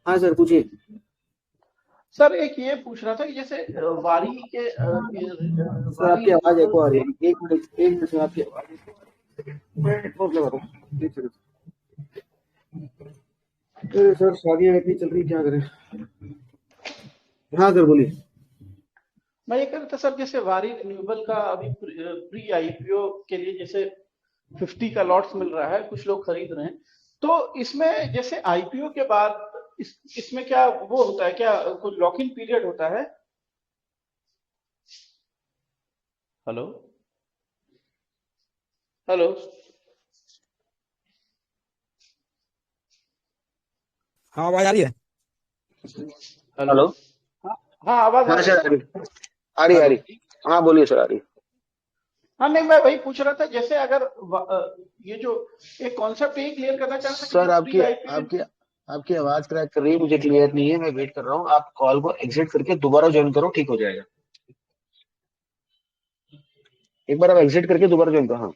हाँ सर, पूछिए। सर एक ये पूछ रहा था कि जैसे वारी के सर वारी आपकी आवाज एको आ रही जो है, एक मिनट सर, आपकी आवाज मैं हेडफोन लगा रहा हूँ, एक सेकंड। अरे सर, शादियाँ इतनी चल रही, क्या करें। हाँ सर, बोलिए। मैं ये कह रहा था सर, जैसे वारी रिन्यूएबल का अभी प्री आईपीओ के लिए जैसे 50 का लॉट्स मिल रहा है, कुछ लोग खरीद रहे हैं। तो इसमें जैसे आईपीओ के बाद इसमें क्या वो होता है, क्या कुछ लॉक इन पीरियड होता है? हेलो। हेलो। हाँ, आवाज आ रही है। हेलो। हेलो। हाँ। हाँ, आवाज आ हाँ रही सर, है। आ रही, आ रही, आ हेलो। रही। हाँ बोलिए सर, आ रही। हाँ, नहीं मैं वही पूछ रहा था, जैसे अगर ये जो एक कॉन्सेप्ट ये क्लियर करना चाह रहा था कि जो सर प्री आपकी आईपीओ। आपकी आपकी आवाज क्रैक कर रही है, मुझे क्लियर नहीं है, मैं वेट कर रहा हूँ। आप कॉल को एग्जिट करके दोबारा ज्वाइन करो, ठीक हो जाएगा। एक बार आप एग्जिट करके दोबारा ज्वाइन करो। हाँ।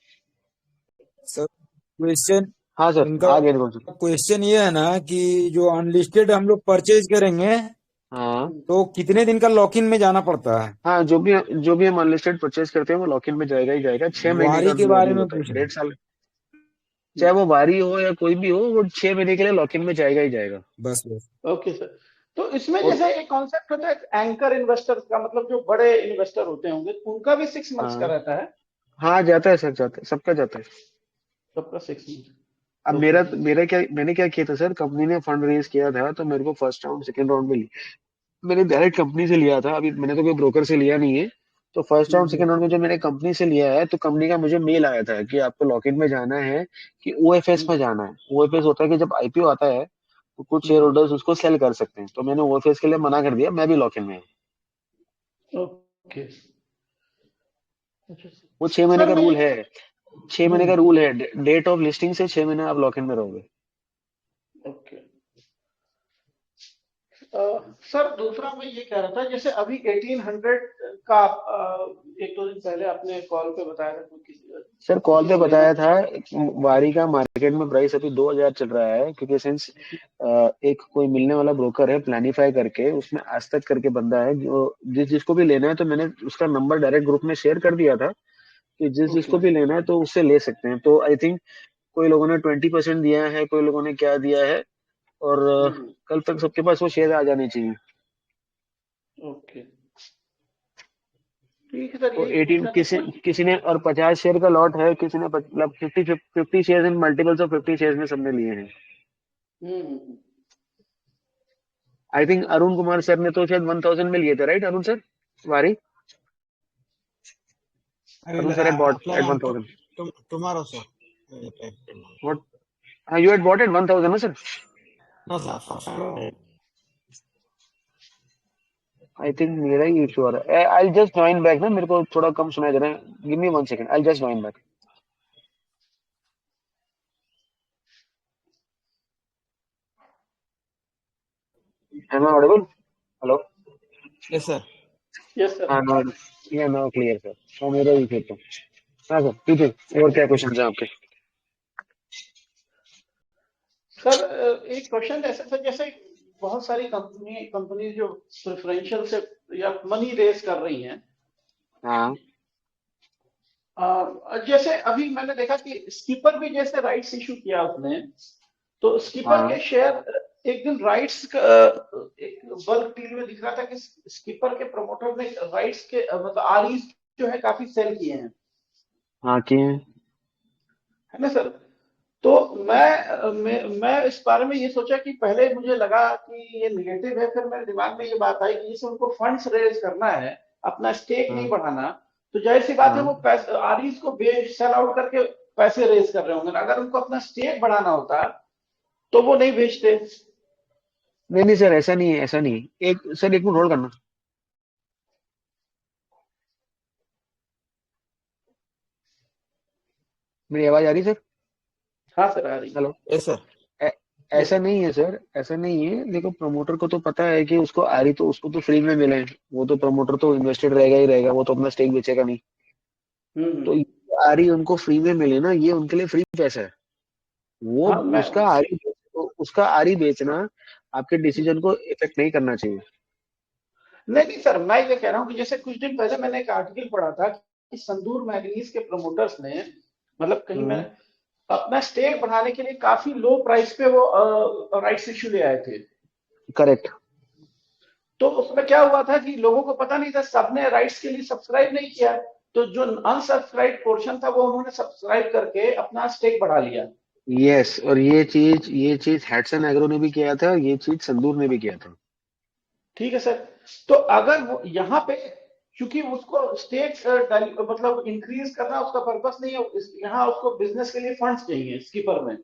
सर, क्वेश्चन हाँ सर, इनका आ गया कौन सा। क्वेश्चन ये है ना कि जो अनलिस्टेड हम लोग परचेज करेंगे हाँ। तो कितने दिन का लॉक इन में जाना पड़ता है। हाँ, जो भी हम अनलिस्टेड परचेज करते हैं वो लॉक इन में जाएगा ही जाएगा। 6 महीने का वारी के बारे वैल्यू में होता पूछ है, रहे हैं। 1.5 साल। चाहे वो वारी हो या कोई भी हो, वो 6 महीने के लिए लॉक इन में जाएगा ही जाएगा। बस बस। Okay sir. तो इसमें और जैसे एक कॉन्सेप्ट होता है एंकर इन्वेस्टर्स का, मतलब जो बड़े इन्वेस्टर होते होंगे उनका भी 6 मंथ्स का हाँ। रहता है। हाँ, जाता है सर, जाता है, सबका जाता है। सबका 6 मंथ। अब ओके मेरा सर। मेरा क्या, मैंने क्या किया था सर, कंपनी ने फंड रेज किया था तो मेरे को फर्स्ट राउंड सेकंड राउंड में मैंने डायरेक्ट कंपनी से लिया था, अभी मैंने तो कोई ब्रोकर से लिया नहीं है। तो फर्स्ट राउंड हम्म। सेकंड राउंड में जो मैंने कंपनी से लिया है, तो कंपनी का मुझे मेल आया था कि आपको लॉक इन में जाना है कि ओएफएस में हम्म। जाना है। ओएफएस होता है कि जब आईपीओ आता है तो कुछ शेयर हम्म। होल्डर्स उसको सेल कर सकते हैं, तो मैंने ओएफएस के लिए मना कर दिया, मैं भी लॉक इन में हूँ। ओके। अच्छा सर। वो 6 महीने सर का मैं रूल ये। है। 6 महीने का हम्म। रूल है, डेट ऑफ लिस्टिंग से 6 महीने आप लॉक इन में रहोगे। ओके। सर दूसरा मैं ये कह रहा था, जैसे अभी 1800 का एक दो दिन पहले आपने कॉल पे बताया था कि सर कॉल किसी पे को लेना बताया था। था। वारी का मार्केट में प्राइस अभी 2,000 चल रहा है, क्योंकि सिंस एक कोई मिलने वाला ब्रोकर है प्लानिफाई करके, उसमें आज तक करके बंदा है, जो जिसको भी लेना है, तो मैंने उसका नंबर डायरेक्ट ग्रुप में शेयर कर दिया था कि ओके। जिसको भी लेना है तो उससे ले सकते हैं। तो आई थिंक कोई लोगों ने 20% दिया है, कोई लोगों ने क्या दिया है। और हम्म। कल तक सबके पास वो शेयर आ जाने चाहिए। ओके। ठीक है सर, और यही 18 पूछना था किसी कुछ। किसी ने, और 50 शेयर का लॉट है, किसी ने मतलब 50 share in multiples of 50 share में सबने लिए हैं। Hmm. I think Arun Kumar sir ने तो शायद 1,000 में लिए थे, राइट अरुण सर? वारी। I will Arun sir had bought apply एट on 1,000। tomorrow, sir. I will apply tomorrow. What? हाँ, यू एट बॉट एट 1,000 ना सर? No, sir. For I think मेरा ही इशू आ रहा है। आई जस्ट ज्वाइन बैक ना, मेरे को थोड़ा कम सुनाई दे रहा है, give me 1 second, I just join back. Am I audible? Hello? yes, sir. Yes sir. हाँ, no. Yeah no, clear sir. हाँ, मेरा ही फिर तो। हाँ सर, ठीक है, और क्या क्वेश्चन है आपके? सर एक क्वेश्चन ऐसा था, जैसे बहुत सारी कंपनी जो प्रेफरेंशियल से या मनी रेज कर रही हैं। हाँ। जैसे अभी मैंने देखा कि स्कीपर भी जैसे राइट्स इशू किया उसने। तो स्कीपर हाँ। के शेयर एक दिन राइट्स का एक बल्क डील में दिख रहा था कि स्कीपर के प्रमोटर ने राइट्स के मतलब आरईज जो है काफी सेल किए हैं। हाँ, किए हैं। है ना सर? तो मैं इस बारे में ये सोचा कि पहले मुझे लगा कि ये निगेटिव है, फिर मेरे दिमाग में ये बात आई कि जैसे उनको फंड्स रेज करना है, अपना स्टेक नहीं हाँ। बढ़ाना। तो जाहिर सी बात है, वो हाँ। पैसे आरईज को बेच सेल आउट करके पैसे रेज कर रहे होंगे। अगर उनको अपना स्टेक बढ़ाना होता तो वो नहीं बेचते। नहीं नहीं सर, ऐसा नहीं है, ऐसा नहीं है। एक सर, एक मिनट होल्ड करना। मेरी आवाज आ रही है सर? हाँ सर, आ रही है। हेलो? Yes, sir. ऐ- यस ऐसा सर। नहीं है सर, ऐसा नहीं है। देखो, प्रमोटर को तो पता है कि उसको आ रही, तो उसको तो फ्री में मिले। वो तो प्रमोटर तो इन्वेस्टेड रहेगा ही रहेगा, वो तो अपना स्टेक बेचेगा नहीं। तो हम्म। ये आ रही उनको फ्री में मिले ना, ये उनके लिए फ्री पैसा है। वो हाँ मैं। उसका आरी बेचना, आपके डिसीजन को इफेक्ट नहीं करना चाहिए। नहीं नहीं सर, मैं ये कह रहा हूँ कि जैसे कुछ दिन पहले मैंने एक आर्टिकल पढ़ा था कि संदूर मैग्नीज के प्रमोटर्स ने, मतलब कहीं मैं, हम्म। अपना स्टेक बढ़ाने के लिए काफी लो प्राइस पे वो राइट्स इशू ले आए थे। करेक्ट। तो उसमें क्या हुआ था कि लोगों को पता नहीं था, सबने राइट्स के लिए सब्सक्राइब नहीं किया। तो जो अनसब्सक्राइब पोर्शन था वो उन्होंने सब्सक्राइब करके अपना स्टेक बढ़ा लिया। यस, और ये चीज हैटसन एग्रो ने भी किया था, ये चीज संदूर ने भी किया था। ठीक है सर। तो अगर वो यहाँ पे, क्योंकि उसको स्टेक मतलब इंक्रीज करना उसका पर्पस नहीं है, यहाँ उसको बिजनेस के लिए फंड्स चाहिए स्कीपर में। तो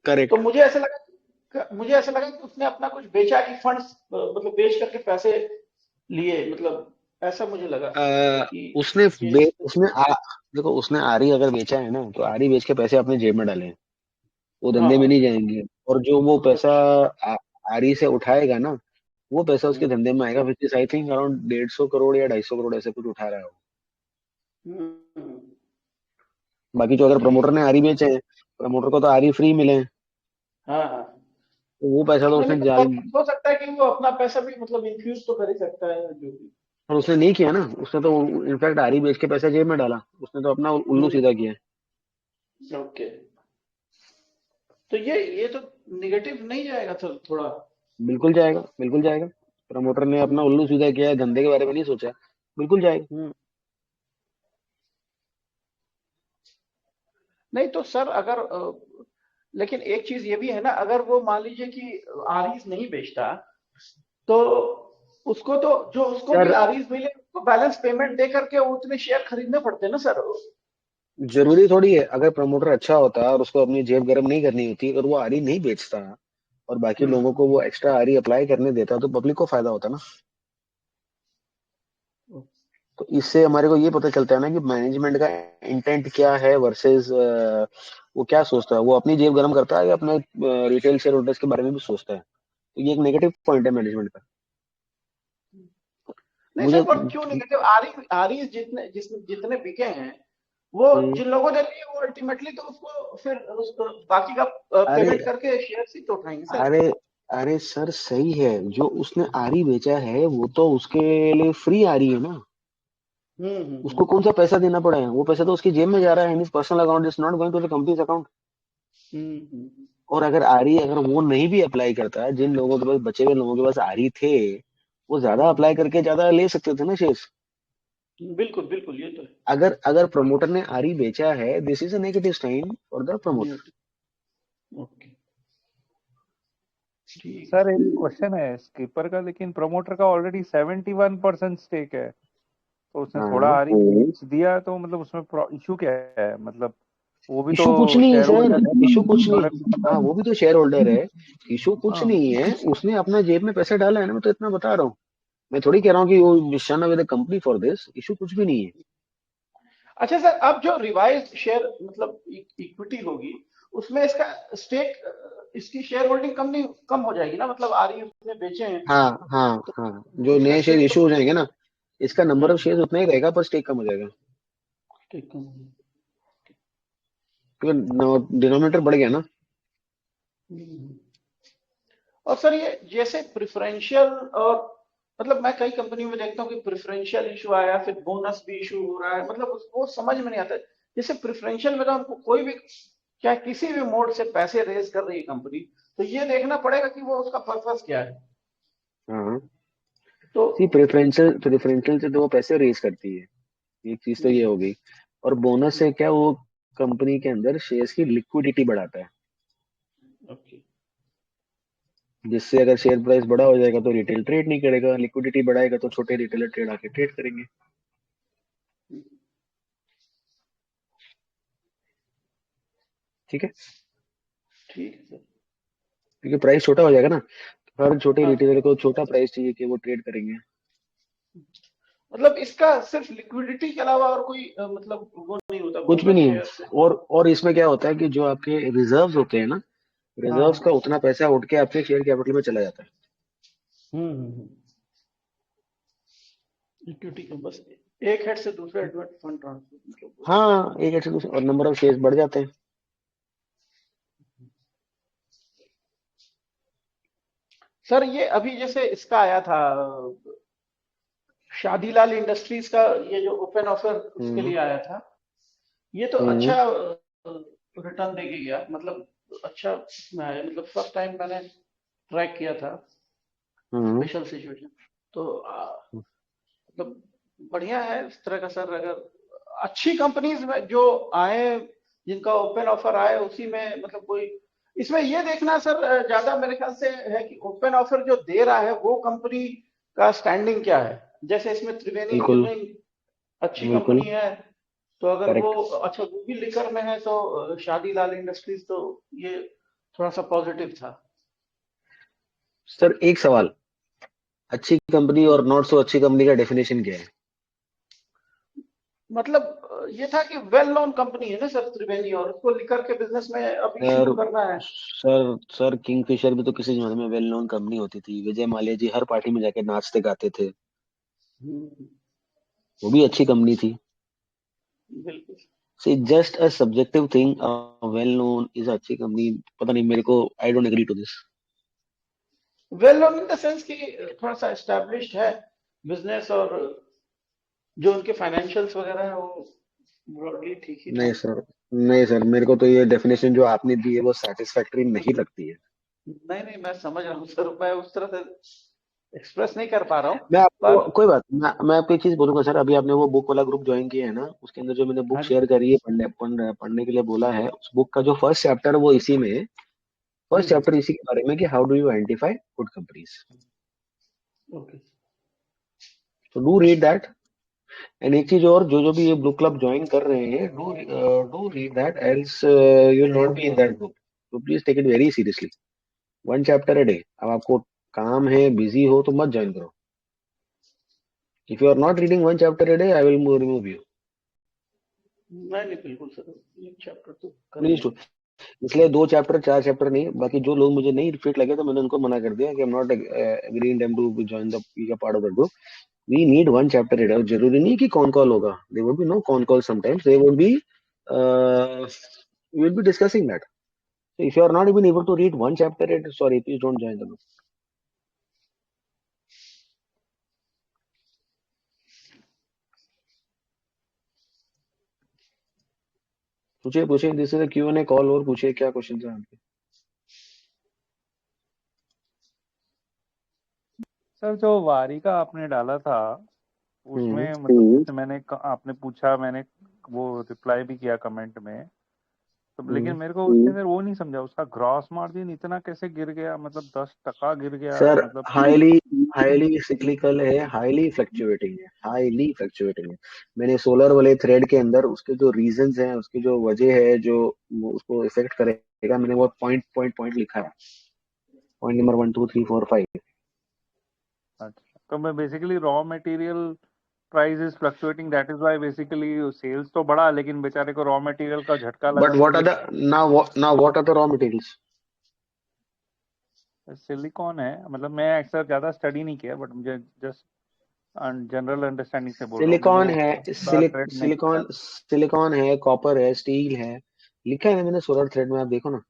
करेक्ट। मुझे ऐसा लगा कि उसने अपना कुछ बेचा कि फंड्स मतलब बेच करके पैसे लिए, मतलब ऐसा मुझे लगा कि उसने ये। बे, उसने आ, देखो, उसने आरी अगर बेचा है ना, तो आरी बेच के पैसे अपने जेब में डाले हैं, वो हाँ धंधे में हाँ। नहीं जाएंगे। और जो वो पैसा आ, आरी से उठाएगा ना, वो पैसा उसके हम्म, धंधे में आएगा, which is I think around 150 crore या 250 करोड़, ऐसे कुछ उठा रहा है वो। हम्म, बाकी जो अगर ठीक प्रमोटर है। ने आरी बेचे हैं, प्रमोटर को तो आरी फ्री मिले हैं, हाँ हाँ। तो वो पैसा तो नहीं उसने नहीं, जाल। तो हो सकता है कि वो अपना पैसा भी मतलब इन्फ्यूज तो कर ही सकता है जो भी। और उसने नहीं किया ना, उसने तो इनफैक्ट आरी बेच के पैसा जेब में डाला, उसने तो अपना उल्लू हम्म, सीधा किया। ओके। तो ये तो निगेटिव नहीं जाएगा सर थोड़ा? बिल्कुल जाएगा, बिल्कुल जाएगा। प्रमोटर ने अपना हम्म, उल्लू सीधा किया है, धंधे के बारे में नहीं सोचा, बिल्कुल जाएगा। हम्म। नहीं तो सर अगर लेकिन एक चीज ये भी है ना, अगर वो मान लीजिए कि आरईज नहीं बेचता, तो उसको तो, जो उसको भी यार, आरईज मिले उसको बैलेंस पेमेंट दे करके उतने शेयर खरीदने पड़ते हैं ना सर। जरूरी थोड़ी है, अगर प्रमोटर अच्छा होता और उसको अपनी जेब गर्म नहीं करनी होती, अगर वो आरी नहीं बेचता और बाकी हम्म, लोगों को वो एक्स्ट्रा आरी अप्लाई करने देता, तो पब्लिक को फायदा होता ना। तो इससे हमारे को ये पता चलता है ना कि मैनेजमेंट का इंटेंट क्या है वर्सेस वो क्या सोचता है, वो अपनी जेब गर्म करता है या अपने रिटेल शेयर होल्डर्स के बारे में भी सोचता है। तो ये एक नेगेटिव पॉइंट है मैनेजमेंट का। नहीं मुझे सर, पर क्यों निगेटिव? आरईज आरईज जितने बिके हैं, वो हम्म, जिन लोगों ने लिए वो अल्टीमेटली तो उसको फिर बाकी का अरे पेमेंट करके शेयर ही तो उठाएंगे सर। अरे अरे सर, सही है, जो उसने आरी बेचा है वो तो उसके लिए फ्री आरी है ना, उसको कौन सा पैसा देना पड़ा है, वो पैसा तो उसकी जेब में जा रहा है, personal account, is not going to the company's account. Hmm. और अगर आरी, अगर वो नहीं भी अप्लाई करता, जिन लोगों के पास, बचे हुए लोगों के पास आरी थे, वो ज्यादा हम्म, अप्लाई करके ज्यादा ले सकते थे ना शेयर्स। बिल्कुल बिल्कुल, ये तो अगर अगर प्रमोटर ने आरी बेचा है, this is a negative sign for the है। प्रमोटर। ओके, ठीक सर है। एक क्वेश्चन है स्कीपर का, लेकिन प्रमोटर का ऑलरेडी 71% स्टेक है, तो उसने थोड़ा हाँ, आरी बेच दिया, तो मतलब उसमें इशू क्या है? मतलब वो भी तो इशू कुछ नहीं है शेयर सर, होल्डर है इशू कुछ नहीं। ना। हाँ, वो भी तो शेयर होल्डर है। इशू कुछ हाँ, नहीं है, उसने अपना जेब में पैसा डाला है ना, मैं तो इतना बता रहा हूँ। मैं थोड़ी कह रहा हूँ कि वो शन away the company for this, issue कुछ भी नहीं है। अच्छा सर, अब जो रिवाइज शेयर मतलब इक्विटी होगी, उसमें इसका स्टेक, इसकी शेयर होल्डिंग कम हो जाएगी ना, मतलब आरई उसने बेचे हैं हाँ हाँ तो हाँ, जो इसका नए शेयर स्टेक इशू तो। हो जाएंगे ना, इसका नंबर ऑफ हम्म, शेयर उतना ही रहेगा, पर स्टेक कम हो जाएगा, स्टेक कम होगी। क्योंकि डिनोमिनेटर बढ़ गया ना। हम्म। और सर ये जैसे प्रिफरेंशियल, और मतलब मैं कई कंपनी में देखता हूँ कि प्रिफरेंशियल इशू आया, फिर बोनस भी इशू हो रहा है, मतलब वो समझ में नहीं आता। जैसे प्रिफरेंशियल में तो हमको कोई भी, क्या किसी भी मोड से पैसे रेज कर रही है कंपनी, तो ये देखना पड़ेगा कि वो उसका पर्पस क्या है। हाँ, तो सी प्रेफरेंशियल प्रेफरेंशियल से तो वो पैसे रेज करती है, एक चीज तो ये हो गई। और बोनस से क्या, वो कंपनी के अंदर शेयर्स की लिक्विडिटी बढ़ाता है, ओके। जिससे अगर शेयर प्राइस बड़ा हो जाएगा तो रिटेल ट्रेड नहीं करेगा, लिक्विडिटी बढ़ाएगा तो छोटे रिटेलर ट्रेड आके ट्रेड करेंगे। ठीक है, ठीक है सर। क्योंकि प्राइस छोटा हो जाएगा ना, हर छोटे हाँ, रिटेलर को छोटा प्राइस चाहिए कि वो ट्रेड करेंगे। मतलब इसका सिर्फ लिक्विडिटी के अलावा और कोई मतलब वो नहीं होता कुछ भी बोनस नहीं है। शेयर से? और इसमें क्या होता है कि जो आपके रिजर्व्स होते हैं ना, रिजर्व्स हाँ। का उतना पैसा उठ के आपके शेयर कैपिटल में चला जाता है। हम्म। इक्विटी का बस एक हेड से दूसरे हेड में फंड ट्रांसफर मतलब। हाँ, एक ऐसे दूसरे, और नंबर ऑफ शेयर्स बढ़ जाते हैं। सर ये अभी जैसे इसका आया था शादीलाल इंडस्ट्रीज का, ये जो ओपन ऑफर उसके हम्म लिए आया था, ये तो हम्म अच्छा रिटर्न दे के गया, मतलब अच्छा इसमें आया, मतलब फर्स्ट टाइम मैंने ट्रैक किया था हम्म स्पेशल सिचुएशन। तो मतलब बढ़िया है इस तरह का सर, अगर अच्छी कंपनीज में जो आए, जिनका ओपन ऑफर आए उसी में मतलब कोई, इसमें ये देखना सर ज्यादा मेरे ख्याल से है कि ओपन ऑफर जो दे रहा है वो कंपनी का स्टैंडिंग क्या है। जैसे इसमें त्रिवेणी बिल्कुल इंजीनियरिंग अच्छी बिल्कुल कंपनी है, तो अगर वो करेक्ट। अच्छा वो भी लिकर में है तो शादीलाल इंडस्ट्रीज, तो ये थोड़ा सा पॉजिटिव था। सर एक सवाल, अच्छी कंपनी जी, और नॉट सो अच्छी कंपनी का डेफिनेशन क्या है? मतलब ये था कि वेल नोन कंपनी है ना सर त्रिवेणी, और उसको लिकर के बिजनेस में अभी सर शुरू करना है। सर किंगफिशर भी तो किसी जमाने में वेल नोन कंपनी होती थी, विजय माल्या जी हर पार्टी में जाके नाचते गाते थे, हम्म, वो भी अच्छी कंपनी थी। बिल्कुल। See just a subjective thing, well known is अच्छी कंपनी, पता नहीं मेरे को, I don't agree to this. Well known in the sense कि थोड़ा सा एस्टेब्लिश्ड है बिजनेस, और जो उनके फाइनेंशियल्स वगैरह है वो ब्रॉडली ठीक ही नहीं था। सर, नहीं सर, मेरे को तो ये डेफिनेशन जो आपने दी है वो सेटिस्फैक्टरी नहीं लगती है। नहीं नहीं, मैं समझ रहा हूँ सर, मैं उस तरह से एक्सप्रेस नहीं कर पा रहा हूँ, मैं आपको पर कोई बात, मैं आपको एक चीज बोलूंगा सर, अभी आपने वो बुक वाला ग्रुप ज्वाइन किया है ना, उसके अंदर जो मैंने बुक हाँ जी। शेयर करी है पढ़ने के लिए बोला है, उस बुक का जो फर्स्ट चैप्टर है वो इसी में है। फर्स्ट हम्म, चैप्टर इसी के बारे में कि how do you identify good companies. Okay. तो डू रीड दैट। एंड एक चीज और, जो जो भी ये ब्लू क्लब ज्वाइन कर रहे हैं, do do read that, else you will not be in that group. तो please take it very seriously. One chapter a day. अब आपको काम है, बिजी हो तो मत ज्वाइन करो। If you are not reading one chapter a day, I will remove you. नहीं नहीं बिल्कुल सर, एक चैप्टर तो प्लीज करेंगे। टू। इसलिए दो चैप्टर चार चैप्टर नहीं, बाकी जो लोग मुझे नहीं फिट लगे तो मैंने उनको मना कर दिया कि I am not agreeing them to join the be a part of the group. We need one chapter reader. जरूरी नहीं कि कौन कॉल होगा, दे वुड बी नो कौन call, sometimes they would be will be discussing that. If you are not even able to read one chapter it, sorry please don't join the group. पूछिए पूछिए, this is a Q and A call, और पूछिए क्या question है आपके। Sir जो वारी का आपने डाला था हम्म उसमें मतलब जैसे आपने पूछा, मैंने वो रिप्लाई भी किया कमेंट में, तो लेकिन हम्म मेरे को उसके अंदर वो नहीं समझा, उसका ग्रॉस मार्जिन इतना कैसे गिर गया, मतलब 10% गिर गया सर, मतलब। हाईली हाईली सिक्लिकल है, हाईली फ्लक्चुएटिंग है, हाईली फ्लक्चुएटिंग है। मैंने सोलर वाले थ्रेड के अंदर उसके जो रीजंस हैं, उसकी जो वजह है, जो उसको इफेक्ट करेगा, मैंने वो पॉइंट पॉइंट पॉइंट लिखा है। Point number 1 2 3 4 5। अच्छा, तो मैं basically raw material price is fluctuating, that is why basically sales तो बढ़ा लेकिन बेचारे को रॉ मटेरियल का झटका बट लगा व्हाट आर इसलिए। The now what are the raw materials? Silicon है, मतलब मैं अक्सर ज्यादा स्टडी नहीं किया, बट मुझे जस्ट जनरल अंडरस्टैंडिंग से बोल रहा हूँ, मैंने सिलिकॉन वो है, पूरा थ्रेड नहीं किया। सिलिकॉन है, कॉपर है, स्टील है, लिखा है ना मैंने सोलर थ्रेड में, आप देखो ना।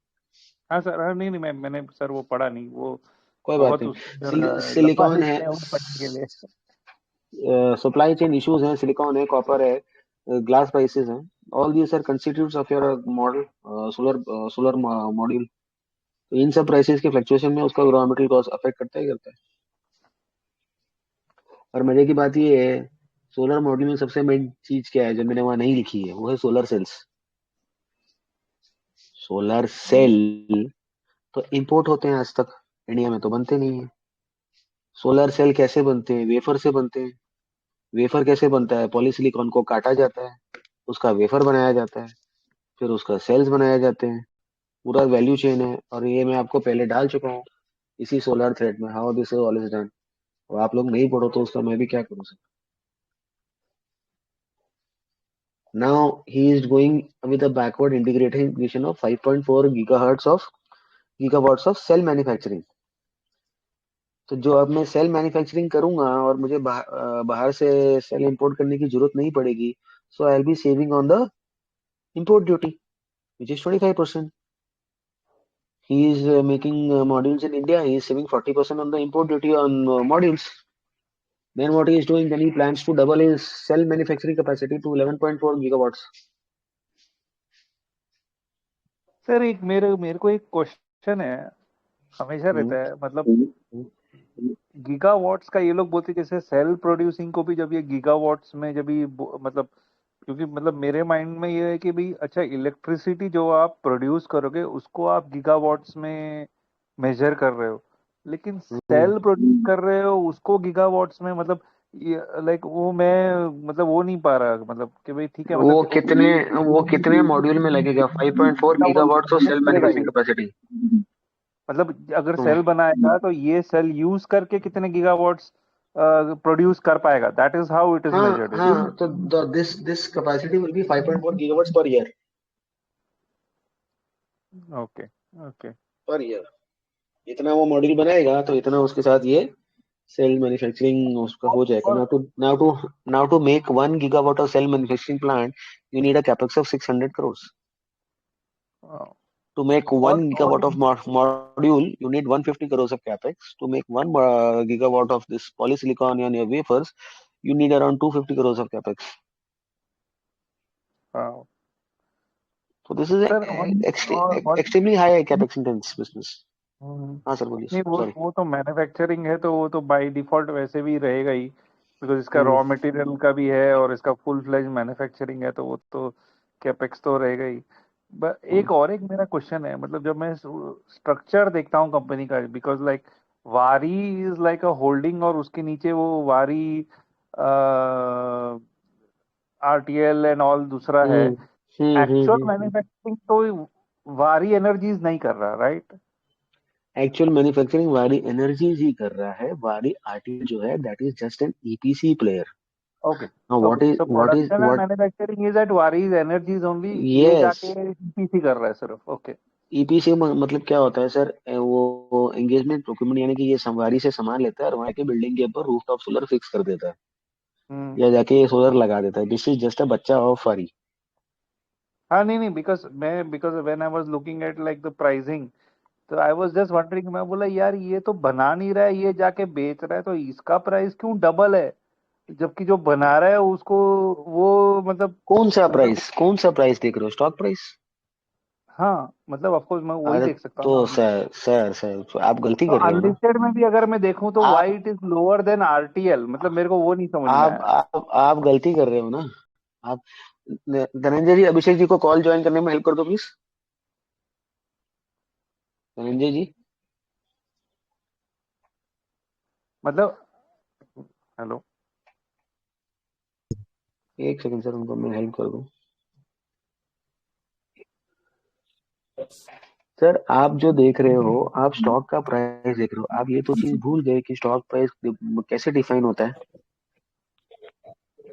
हाँ सर, हाँ नहीं नहीं, मैंने सर वो पढ़ा नहीं, वो कोई बात बहुत नहीं। उसके अंदर लंबा सिलिकॉन है, लिस्ट है वो पढ़ने के लिए। सप्लाई चेन इश्यूज हैं, सिलिकॉन है, कॉपर है, ग्लास प्राइसेस हैं, all these are constituents of your model, solar module. तो इन सब प्राइसेस के फ्लक्चुएशन में उसका रॉ मटेरियल कॉस्ट अफेक्ट करता ही करता है। और मजे की बात ये है, सोलर मॉड्यूल में सबसे मेन चीज क्या है जो मैंने वहां नहीं लिखी है, वो है सोलर सेल्स। सोलर सेल तो इंपोर्ट होते हैं आज तक, इंडिया में तो बनते नहीं है। सोलर सेल कैसे बनते हैं? वेफर से बनते हैं। वेफर कैसे बनता है? पॉलीसिलिकॉन को काटा जाता है, उसका वेफर बनाया जाता है, फिर उसका सेल्स बनाए जाते हैं। पूरा वैल्यू चेन है, और ये मैं आपको पहले डाल चुका हूँ इसी सोलर थ्रेड में, how this is always done. और आप लोग नहीं पढ़ो तो उसका मैं भी क्या करूँ sir. Now he is going with a backward integration of 5.4 gigahertz of gigawatts of cell manufacturing. तो जो अब मैं सेल मैन्युफैक्चरिंग करूंगा और मुझे बाहर से सेल इंपोर्ट करने की जरूरत नहीं पड़ेगी, so I will be saving on the import duty, which is 25%। He is making modules in India. He is saving 40% on the import duty on modules. Then what he is doing? Then he plans to double his cell manufacturing capacity to 11.4 gigawatts. Sir एक मेरे मेरे को एक question है, हमेशा रहता है, मतलब गीगावाट्स का ये लोग बोलते हैं, जैसे सेल प्रोड्यूसिंग को भी जब ये गीगावाट्स में जब ये मतलब, क्योंकि मतलब मेरे माइंड में ये है कि भाई अच्छा इलेक्ट्रिसिटी जो आप प्रोड्यूस करोगे उसको आप गीगावाट्स में मेजर कर रहे हो, लेकिन सेल प्रोड्यूस कर रहे हो उसको गीगावाट्स में, मतलब लाइक वो मैं मतलब वो नहीं पा रहा, मतलब कि भाई ठीक है, मतलब कि वो कितने मॉड्यूल में लगेगा? 5.4 gigawatt of cell manufacturing capacity. मतलब अगर सेल बनाएगा तो ये सेल यूज करके कितने गीगावाट्स प्रोड्यूस कर पाएगा, that is how it is measured. हाँ, तो this capacity will be 5.4 gigawatts per year. Okay okay per year इतना वो मॉड्यूल बनाएगा तो इतना उसके साथ ये सेल मैन्युफैक्चरिंग उसका हो जाएगा। now to make 1 gigawatt of cell manufacturing plant you need a capex of 600 crores. To make 1 gigawatt of module you need 150 crores of capex. To make 1 gigawatt of this polysilicon on your wafers you need around 250 crores of capex. So this is extremely high capex intense business. हाँ sir बोलिए। नहीं वो तो manufacturing है, तो वो तो by default वैसे भी रहेगा ही, बिकॉज इसका रॉ मटेरियल का भी है और इसका फुल फ्लेज मैन्युफैक्चरिंग है, तो वो तो कैपेक्स तो रहेगा ही। एक मेरा क्वेश्चन है, मतलब जब मैं स्ट्रक्चर देखता हूँ कंपनी का, बिकॉज लाइक वारी इज लाइक अ होल्डिंग और उसके नीचे वो वारी आरटीएल एंड ऑल दूसरा है, एक्चुअल मैन्युफैक्चरिंग तो वारी एनर्जीज नहीं कर रहा, राइट? एक्चुअल मैन्युफैक्चरिंग वारी एनर्जीज ही कर रहा है। वारी आरटीएल जो है that is just an EPC player. Okay. So production and manufacturing is at Vari's Energies only. ये जाके EPC कर रहा है सिर्फ। Okay. ईपीसी मतलब क्या होता है सर? वो एंगेजमेंट प्रोक्यूरमेंट, यानी कि ये वारी से सामान लेता है और वहां के बिल्डिंग के ऊपर रूफटॉप सोलर फिक्स कर देता है या जाके ये सोलर लगा देता है। दिस इज जस्ट अ बच्चा ऑफ वारी। हाँ नहीं because when I was looking at like the pricing, तो I was just wondering, मैं बोला यार ये तो बना नहीं रहा है, ये जाके बेच रहा है, तो इसका प्राइस क्यों डबल है, जबकि जो बना रहा है उसको वो मतलब कौन सा प्राइस देख रहे हो? Stock price? हाँ मतलब ऑफकोर्स मैं वही अरे देख सकता तो हूँ ना। सर आप गलती तो कर रहे हो ना। अनलिस्टेड में भी अगर मैं देखूं तो आप why it is lower than RTL, मतलब मेरे को वो नहीं समझ में आया। आप गलती कर रहे हो ना। आप धनंजय जी, अभिषेक जी को कॉल ज्वाइन करने में हेल्प कर दो प्लीज। धनंजय जी, मतलब हेलो, एक सेकंड सर, उनको मैं हेल्प कर दूं। सर आप जो देख रहे हो, आप स्टॉक का प्राइस देख रहे हो। आप ये तो चीज भूल गए कि स्टॉक प्राइस कैसे डिफाइन होता है।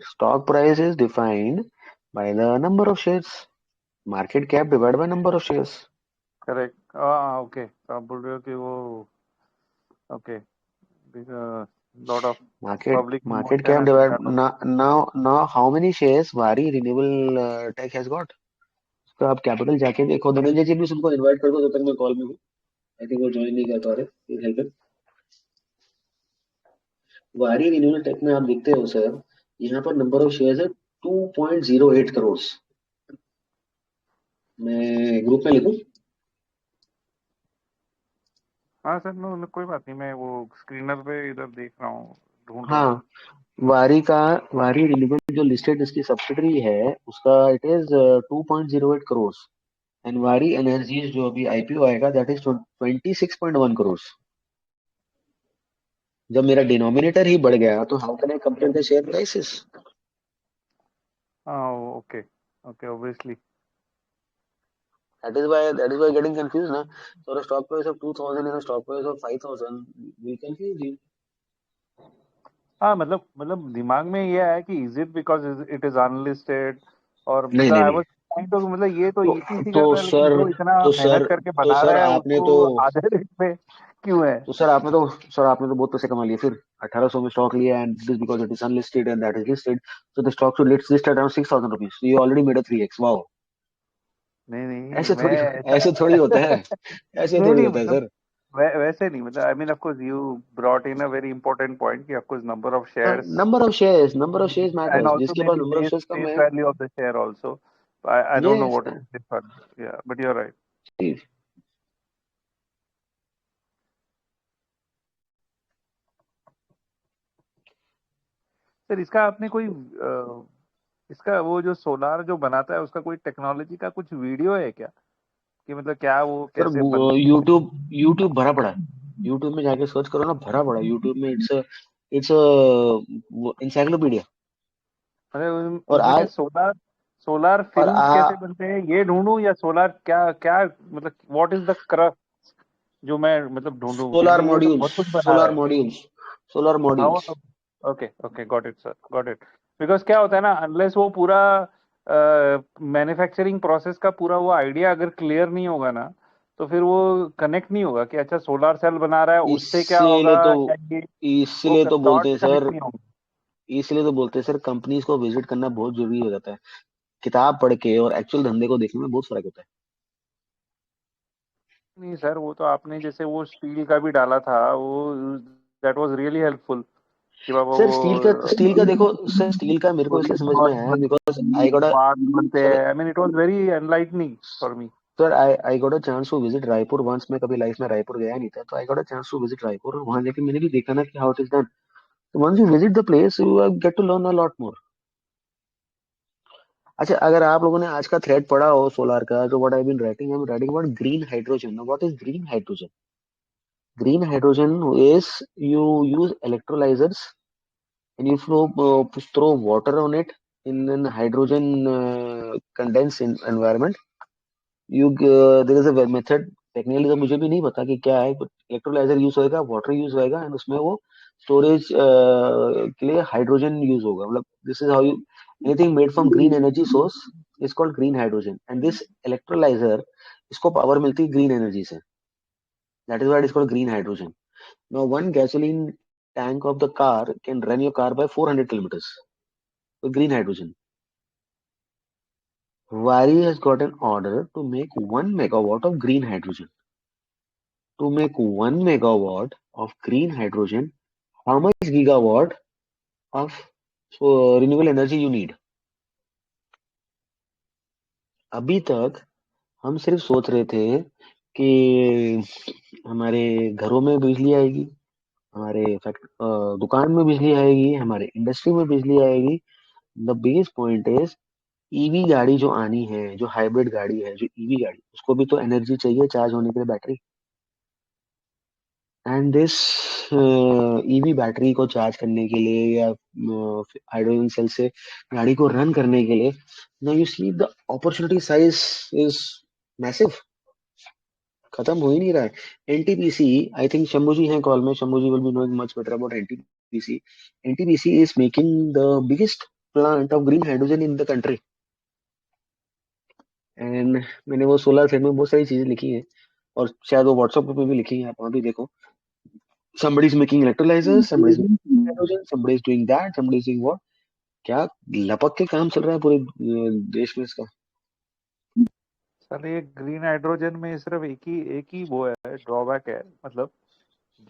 Stock price is defined by the number of shares, market cap divide by number of shares. Correct. Okay, तो आप बोल रहे हो कि वो okay lot of market cap divide now how many shares Wari Renewable Tech has got? तो आप capital जाके देखो। धनंजय जी भी उनको इनवाइट कर दो जब तक मैं कॉल में हूँ। आई थिंक वो ज्वाइन नहीं कर पा रहे, प्लीज हेल्प। वारी रिन्यूएबल टेक में आप देखते हो सर, यहाँ पर नंबर ऑफ शेयर्स है 2.08 करोड़। मैं ग्रुप में लिखूं? हाँ सर, नो कोई बात नहीं, मैं वो स्क्रीनर पे इधर देख रहा हूँ, ढूंढ रहा हूँ। हाँ, वारी रिन्यूएबल जो लिस्टेड इसकी सब्सिडरी है उसका इट इज 2.08 करोड़। एंड वारी एनर्जीज जो अभी आईपीओ आएगा दैट इज 26.1 करोड़। जब मेरा डिनोमिनेटर ही बढ़ गया तो how can I compare the share prices? Okay okay, obviously. That is why getting confused ना। So a stock price of 2000 and a stock price of 5000 will confuse you. हाँ मतलब दिमाग में ये है कि is it because it is unlisted, और नहीं मतलब नहीं आई नहीं वाज ट्राइंग टू, मतलब ये तो ईपीसी तो कर रहा है, लेकिन सर जो इतना तो मेहनत सर करके तो बना सर रहा है आपने तो उसको आधे रेट पे क्यों है? सर आपने तो बहुत पैसे कमा लिए फिर। 1800 में स्टॉक लिया and this because it is unlisted and that is listed, so the stock should list around 6000 rupees, so you already made a 3x। Wow. नहीं नहीं ऐसे मैं थोड़ी ऐसा ऐसे थोड़ी होता है, ऐसे नहीं थोड़ी नहीं होता है मतलब सर। वैसे नहीं मतलब I mean of course you brought in a very important point कि of course number of shares number of shares and matters, also जिसके पास maybe नंबर ऑफ शेयर्स कम face है। value of the share also. I don't know yes. what is the difference. Yeah, but you're right. Sir इसका आपने कोई इसका वो जो सोलार जो बनाता है उसका कोई टेक्नोलॉजी का कुछ वीडियो है क्या कि मतलब क्या वो सर कैसे बनता यूट्यूब यूट्यूब भरा पड़ा है, यूट्यूब में जाके सर्च करो ना, भरा पड़ा है यूट्यूब में। It's encyclopedia. है मतलब और उसमें आज सोलार सोलार और फिल्म्स कैसे बनते हैं ये ढूंढूं या सोलार क्या क्या मतलब व्हाट इज द क्रक्स जो मैं मतलब ढूंढूं सोलार क्योंकि ये तो मॉड्यूल्स बहुत कुछ बना रहा सोलार है। मॉड्यूल्स सोलर हाँ वो मॉड्यूल्स। तो okay okay got it sir got it because क्या होता है ना अनलेस वो पूरा मैन्युफैक्चरिंग प्रोसेस का पूरा वो आइडिया अगर क्लियर नहीं होगा ना तो फिर वो कनेक्ट नहीं होगा कि अच्छा सोलार सेल बना रहा है उससे क्या होगा इसीलिए तो या ये वो इसलिए तो बोलते डॉट्स हैं कनेक्ट सर, नहीं होंगे। इसलिए तो बोलते हैं सर, कंपनीज को विजिट करना बहुत जरूरी हो जाता है। किताब पढ़ के और एक्चुअल धंधे को देखने में बहुत फर्क होता है। नहीं सर वो तो आपने जैसे वो स्टील का भी डाला था वो दैट वाज रियली हेल्पफुल कि बाबा सर वो स्टील का देखो सर, स्टील का मेरे को इसलिए समझ में आया बिकॉज आई गॉट अ बनते सर हैं I mean it was very enlightening for me. Sir I got a chance to visit Raipur once. मैं कभी लाइफ में रायपुर गया नहीं था, तो I got a chance to visit Raipur, और वहां जाके मैंने भी देखा ना कि हाउ इट इज डन। तो once you visit the place you get to learn a lot more. अच्छा, अगर आप लोगों ने आज का थ्रेड पढ़ा हो सोलार का, तो what I been writing, I am writing about green hydrogen. Now what is green hydrogen? Green hydrogen is you use electrolyzers and you throw water on it in an hydrogen condensed environment. There is a method, technically तो मुझे भी नहीं पता कि क्या है, but electrolyser use होएगा, water use होएगा, एंड उसमें वो स्टोरेज के लिए हाइड्रोजन यूज होगा। मतलब this is how you anything made from green energy source is called green hydrogen, and this electrolyser, इसको पावर मिलती है ग्रीन एनर्जी से। That is why it is called green hydrogen. Now, one gasoline tank of the car can run your car by 400 kilometers with green hydrogen. Wari has got an order to make 1 megawatt of green hydrogen. To make 1 megawatt of green hydrogen, how much gigawatt of renewable energy you need? अभी तक हम सिर्फ सोच रहे थे कि हमारे घरों में बिजली आएगी, हमारे दुकान में बिजली आएगी, हमारे इंडस्ट्री में बिजली आएगी। The biggest point is EV गाड़ी जो आनी है, जो हाइब्रिड गाड़ी है, जो ईवी गाड़ी, उसको भी तो एनर्जी चाहिए चार्ज होने के लिए, battery. And this EV battery को चार्ज करने के लिए या हाइड्रोजन सेल से गाड़ी को रन करने के लिए, now you see the opportunity size is massive. खत्म हो ही नहीं रहा है। NTPC, I think Shambhu ji हैं कॉल में, Shambhu ji will be knowing much better about NTPC. NTPC is making the biggest plant of green hydrogen in the country. And मैंने वो सोलर सेल में बहुत सारी चीजें लिखी हैं, और शायद वो व्हाट्सएप पे भी लिखी हैं, आप वहां भी देखो। somebody is making electrolyzers, somebody is making hydrogen, somebody is doing that, somebody is doing what। क्या लपक के काम चल रहा है पूरे देश में इसका। सर ये ग्रीन हाइड्रोजन में सिर्फ एक ही वो है ड्रॉबैक है मतलब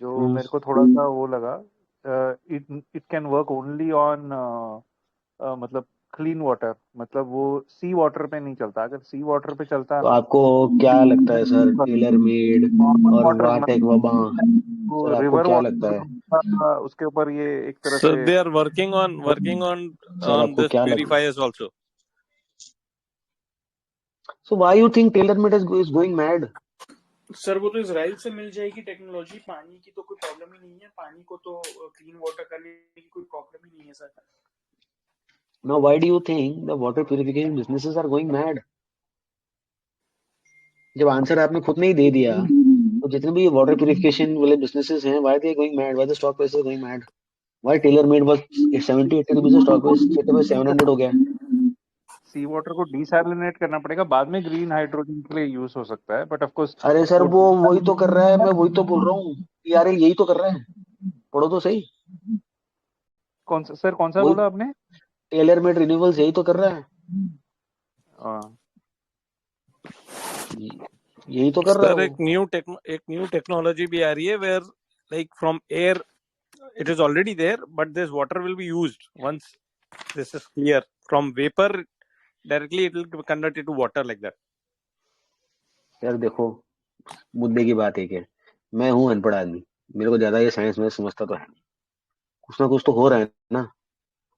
जो हम्म। मेरे को थोड़ा सा वो लगा it it can work only on मतलब क्लीन वाटर मतलब वो सी वाटर पे नहीं चलता अगर सी वाटर पे चलता तो ना आपको क्या लगता है सर, टेलर मेड नॉर्मल और वाटर वाटेक वबा, सर वो आपको रिवर क्या लगता है? वाटर उसके ऊपर ये एक तरह So से they are working sir on आपको this क्या लगता है? purifiers also. So why you think tailor made is going mad? Sir वो तो इसराइल से मिल जाएगी टेक्नोलॉजी, पानी की तो कोई प्रॉब्लम ही नहीं है, पानी को तो क्लीन वाटर करने की कोई प्रॉब्लम ही नहीं है sir. Now why do you think the water purification businesses are going mad? जब आंसर आपने खुद ने ही दे दिया, तो जितने भी वाटर प्यूरिफिकेशन वाले बिजनेसेस हैं, why they going mad, why the stock price is going mad? Why tailor made was 70-80 rupees से स्टॉक प्राइस स्ट्रेट अवे 700 हो गया। सी वाटर को डिसैलिनेट करना पड़ेगा बाद में ग्रीन हाइड्रोजन के लिए यूज हो सकता है बट ऑफ कोर्स अरे सर वो वो वही तो कर रहा है, मैं वही तो बोल रहा हूँ, टीआरएल यही तो कर रहा है। पढ़ो तो सही। कौन सा वही बोला आपने? टेलर मेड रिन्यूएबल्स यही तो कर रहा है। हाँ यही तो कर रहा सर है एक न्यू टेक्नोलॉजी भी आ रही है where like from air it is already there, but this water will be used once this is clear. From vapor directly it will convert it to water like that. यार देखो, मुद्दे की बात एक है, मैं हूँ अनपढ़ आदमी, मेरे को ज्यादा ये साइंस में समझता तो है नहीं। कुछ ना कुछ तो हो रहा है ना।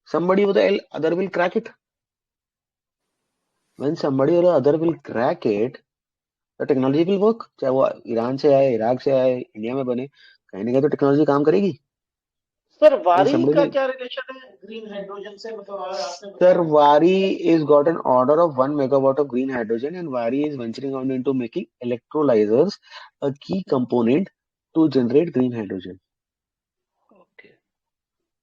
somebody or the other will crack it. When somebody or the other will crack it, the technology will work. चाहे वो ईरान से आए, इराक से आए, इंडिया में बने, कहीं ना कहीं तो टेक्नोलॉजी काम करेगी। सर When वारी somebody का will... क्या रिलेशन है ग्रीन हाइड्रोजन से, मतलब आपने Sir, बताया। Wari is got an order of 1 megawatt of green hydrogen, and Wari is venturing on into making electrolyzers, a key component to generate green hydrogen.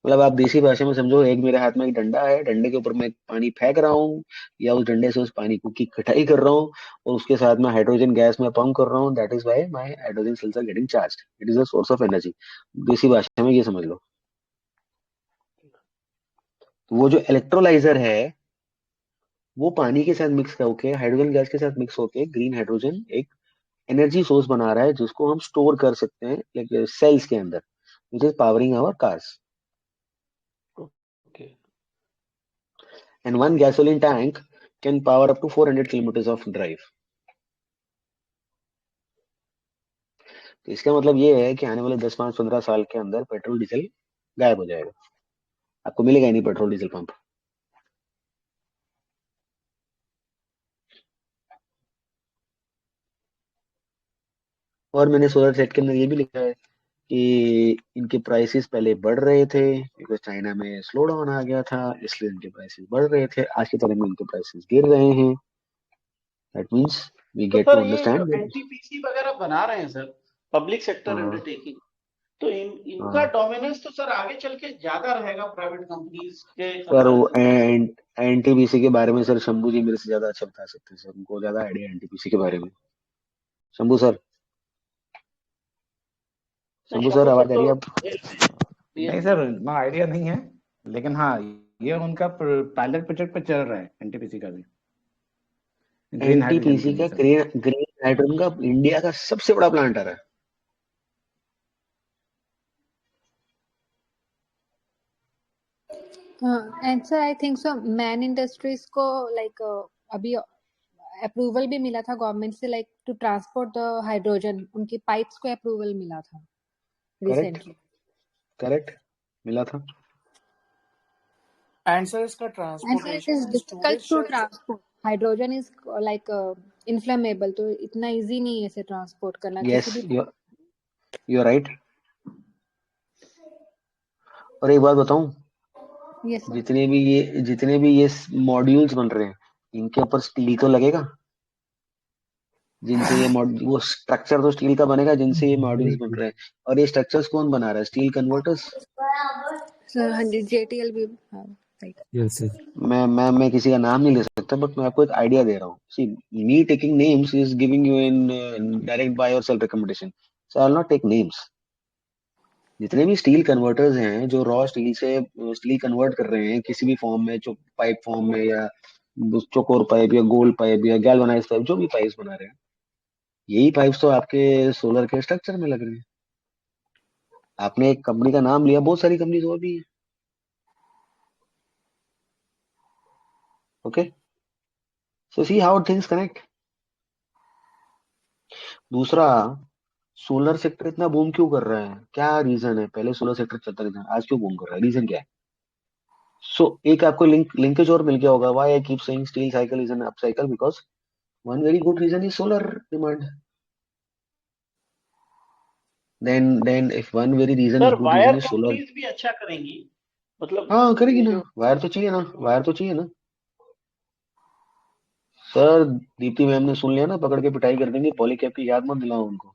मतलब आप देसी भाषा में समझो, एक मेरे हाथ में एक डंडा है, डंडे के ऊपर मैं पानी फेंक रहा हूँ, या उस डंडे से उस पानी की कटाई कर रहा हूँ, और उसके साथ में हाइड्रोजन गैस में पंप कर रहा हूँ। That is why my hydrogen cells are getting charged. It is a source of energy. देसी भाषा में ये समझ लो। तो वो जो इलेक्ट्रोलाइजर है, वो पानी के साथ मिक्स होके, हाइड्रोजन गैस के साथ मिक्स होके ग्रीन हाइड्रोजन एक एनर्जी सोर्स बना रहा है, जिसको हम स्टोर कर सकते हैं लाइक सेल्स के अंदर, which is powering our cars. And one gasoline tank can power up to 400 kilometers of drive. तो इसका मतलब ये है कि आने वाले 10, 5, 15 साल के अंदर पेट्रोल डीजल गायब हो जाएगा, आपको मिलेगा ही नहीं पेट्रोल डीजल पंप। और मैंने सोलर सेट के अंदर ये भी लिखा है कि इनके प्राइसेस पहले बढ़ रहे थे, बिकॉज चाइना में स्लो डाउन आ गया था, इसलिए इनके प्राइसेस बढ़ रहे थे। आज के टाइम में इनके प्राइसेस गिर रहे हैं। दैट मीन्स वी तो गेट टू सर ये जो अंडरस्टैंड। एनटीपीसी वगैरह बना रहे हैं सर, पब्लिक सेक्टर हाँ, अंडरटेकिंग, तो इनका हाँ। डोमिनेंस तो सर आगे चल के ज्यादा रहेगा प्राइवेट कंपनीज के सर वो कंपैरिजन में। एनटीपीसी के बारे में सर शंभू जी मेरे से ज्यादा अच्छा बता सकते हैं सर, उनको ज्यादा आइडिया एनटीपीसी के बारे में। शंभू सर, नहीं, शंभू सर शंभू सर आवाज आ तो रही है आप? जेल में है, नहीं पीएनबी सर, में। इतना आइडिया नहीं है, लेकिन हाँ ये उनका पायलट प्रोजेक्ट पे चल रहा है एनटीपीसी का भी, ग्रीन हाइड्रोजन के एनटीपीसी लिए का सर। ग्रीन ग्रीन हाइड्रोजन का इंडिया का सबसे बड़ा प्लांट आ रहा है। And sir I think so man industries को लाइक अभी अप्रूवल भी मिला था गवर्नमेंट से, like to transport the hydrogen, उनकी पाइप्स को अप्रूवल मिला था करेक्ट, रिसेंटली। करेक्ट, मिला था। एंड सर इसका and sir it transportation is and difficult storage to transport, hydrogen is like inflammable, तो इतना इजी नहीं है इसे ट्रांसपोर्ट करना किसी यस, भी। You right. और एक बात बताऊं, यस सर। जितने भी ये मॉड्यूल्स बन रहे हैं, इनके ऊपर स्टील तो लगेगा, जिनसे ये वो स्ट्रक्चर तो स्टील का बनेगा जिनसे ये मॉड्यूल्स बन रहे हैं। और ये स्ट्रक्चर्स कौन बना रहा है? Steel converters. सर 100 JTL भी, हाँ राइट। Yes sir. मैं किसी का नाम नहीं ले सकता, बट मैं आपको एक आइडिया दे रहा हूँ। See, me taking names is giving you indirect buy और self recommendation, so I will not take names. जितने भी स्टील कन्वर्टर्स हैं जो रॉ स्टील से स्टील कन्वर्ट कर रहे हैं किसी भी फॉर्म में, पाइप फॉर्म में, या चोकोर पाइप या गोल्ड पाइप या गैल्वेनाइज पाइप, जो भी पाइप्स बना रहे हैं, यही पाइप्स तो आपके सोलर के स्ट्रक्चर में लग रहे हैं। आपने एक कंपनी का नाम लिया, बहुत सारी कंपनीज और भी है। Okay, so see how things connect. दूसरा, सोलर सेक्टर इतना बूम क्यों कर रहा है? क्या रीजन है? पहले सोलर सेक्टर चलता नहीं था, आज क्यों बूम कर रहा है? रीजन क्या है? सो एक आपको लिंकेज और मिल गया होगा। Why I keep saying steel cycle is an up cycle? Because one very good reason is solar demand. then if one very reason is sir good wire reason is solar. Companies भी अच्छा करेंगी, मतलब हाँ करेगी ये ना, जो wire तो चाहिए ना, वायर तो चाहिए ना। सर दीप्ति मैम ने सुन लिया ना, पकड़ के पिटाई कर देंगे। पॉलीकैब की याद मत दिलाओ उनको।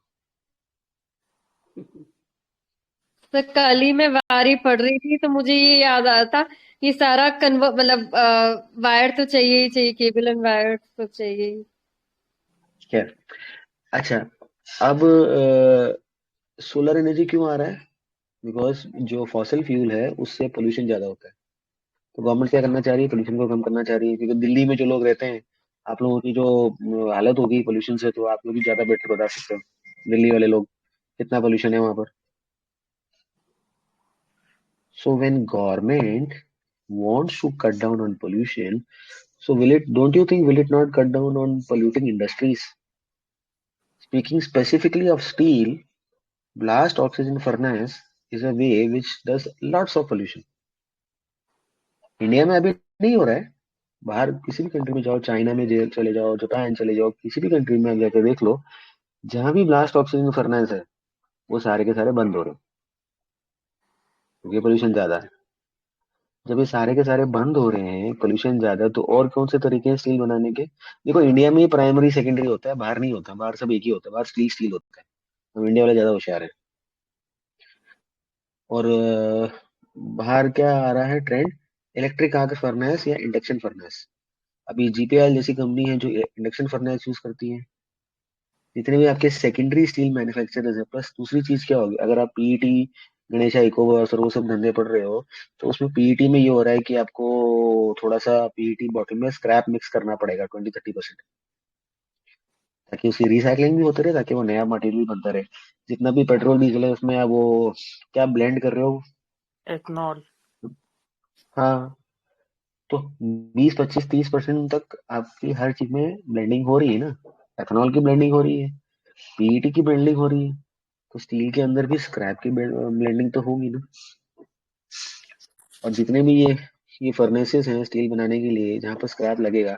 तो कल ही मैं वारी पढ़ रही थी तो मुझे ये याद आया था, ये सारा मतलब वायर तो चाहिए ही चाहिए, केबल एंड वायर तो चाहिए ही। खैर, अच्छा, अब सोलर एनर्जी क्यों आ रहा है? बिकॉज जो फॉसिल फ्यूल है उससे पोल्यूशन ज्यादा होता है। तो गवर्नमेंट क्या करना चाह रही है? पोल्यूशन को कम करना चाह रही है। क्योंकि दिल्ली में जो लोग रहते हैं आप लोगों की जो हालत होगी पोल्यूशन से, तो आप लोग भी ज्यादा बेटर बता सकते हो, दिल्ली वाले लोग कितना पोल्यूशन है वहां पर। So when government wants to cut down on pollution, so don't you think will it not cut down on polluting industries? Speaking specifically of steel, blast oxygen furnace is a way which does lots of pollution. India में अभी नहीं हो रहा है, बाहर किसी भी country में जाओ, चाइना में चले जाओ, जापान चले जाओ, किसी भी कंट्री में आप जाकर देख लो, जहां भी ब्लास्ट ऑक्सीजन फर्नेस है वो सारे के सारे बंद हो रहे हैं, क्योंकि पोल्यूशन ज्यादा है। जब ये सारे के सारे बंद हो रहे हैं, पोल्यूशन ज्यादा, तो और कौन से तरीके हैं स्टील बनाने के? देखो इंडिया में प्राइमरी सेकेंडरी होता है, बाहर नहीं होता, बाहर सब एक ही होता है, बाहर स्टील स्टील होता है। हम इंडिया वाले ज्यादा होशियार है। और बाहर क्या आ रहा है ट्रेंड? इलेक्ट्रिक आर्क फर्नेस या इंडक्शन फर्नेस। अभी जीपीएल जैसी कंपनी है जो इंडक्शन फर्नेस यूज करती है। जितने भी आपके सेकेंडरी स्टील मैन्युफैक्चरर्स है, प्लस दूसरी चीज क्या होगी, अगर आप पीईटी, गणेशा इकोवर्स और वो सब धंधे पढ़ रहे हो, तो उसमें पीईटी में ये हो रहा है कि आपको थोड़ा सा पीईटी बॉटल में स्क्रैप मिक्स करना पड़ेगा 20-30%, ताकि उसकी रिसाइकलिंग भी होती रहे, ताकि वो नया मटेरियल बनता रहे। जितना भी पेट्रोल डीजल है उसमें आप वो क्या ब्लेंड कर रहे हो? एथनॉल। हाँ, तो 20-25-30% तक आपकी हर चीज में ब्लेंडिंग हो रही है ना। एथेनॉल की ब्लेंडिंग हो रही है, पीईटी की ब्लेंडिंग हो रही है, तो स्टील के अंदर भी स्क्रैप की ब्लेंडिंग तो होगी ना। और जितने भी ये फर्नेसेस हैं स्टील बनाने के लिए जहाँ पर स्क्रैप लगेगा,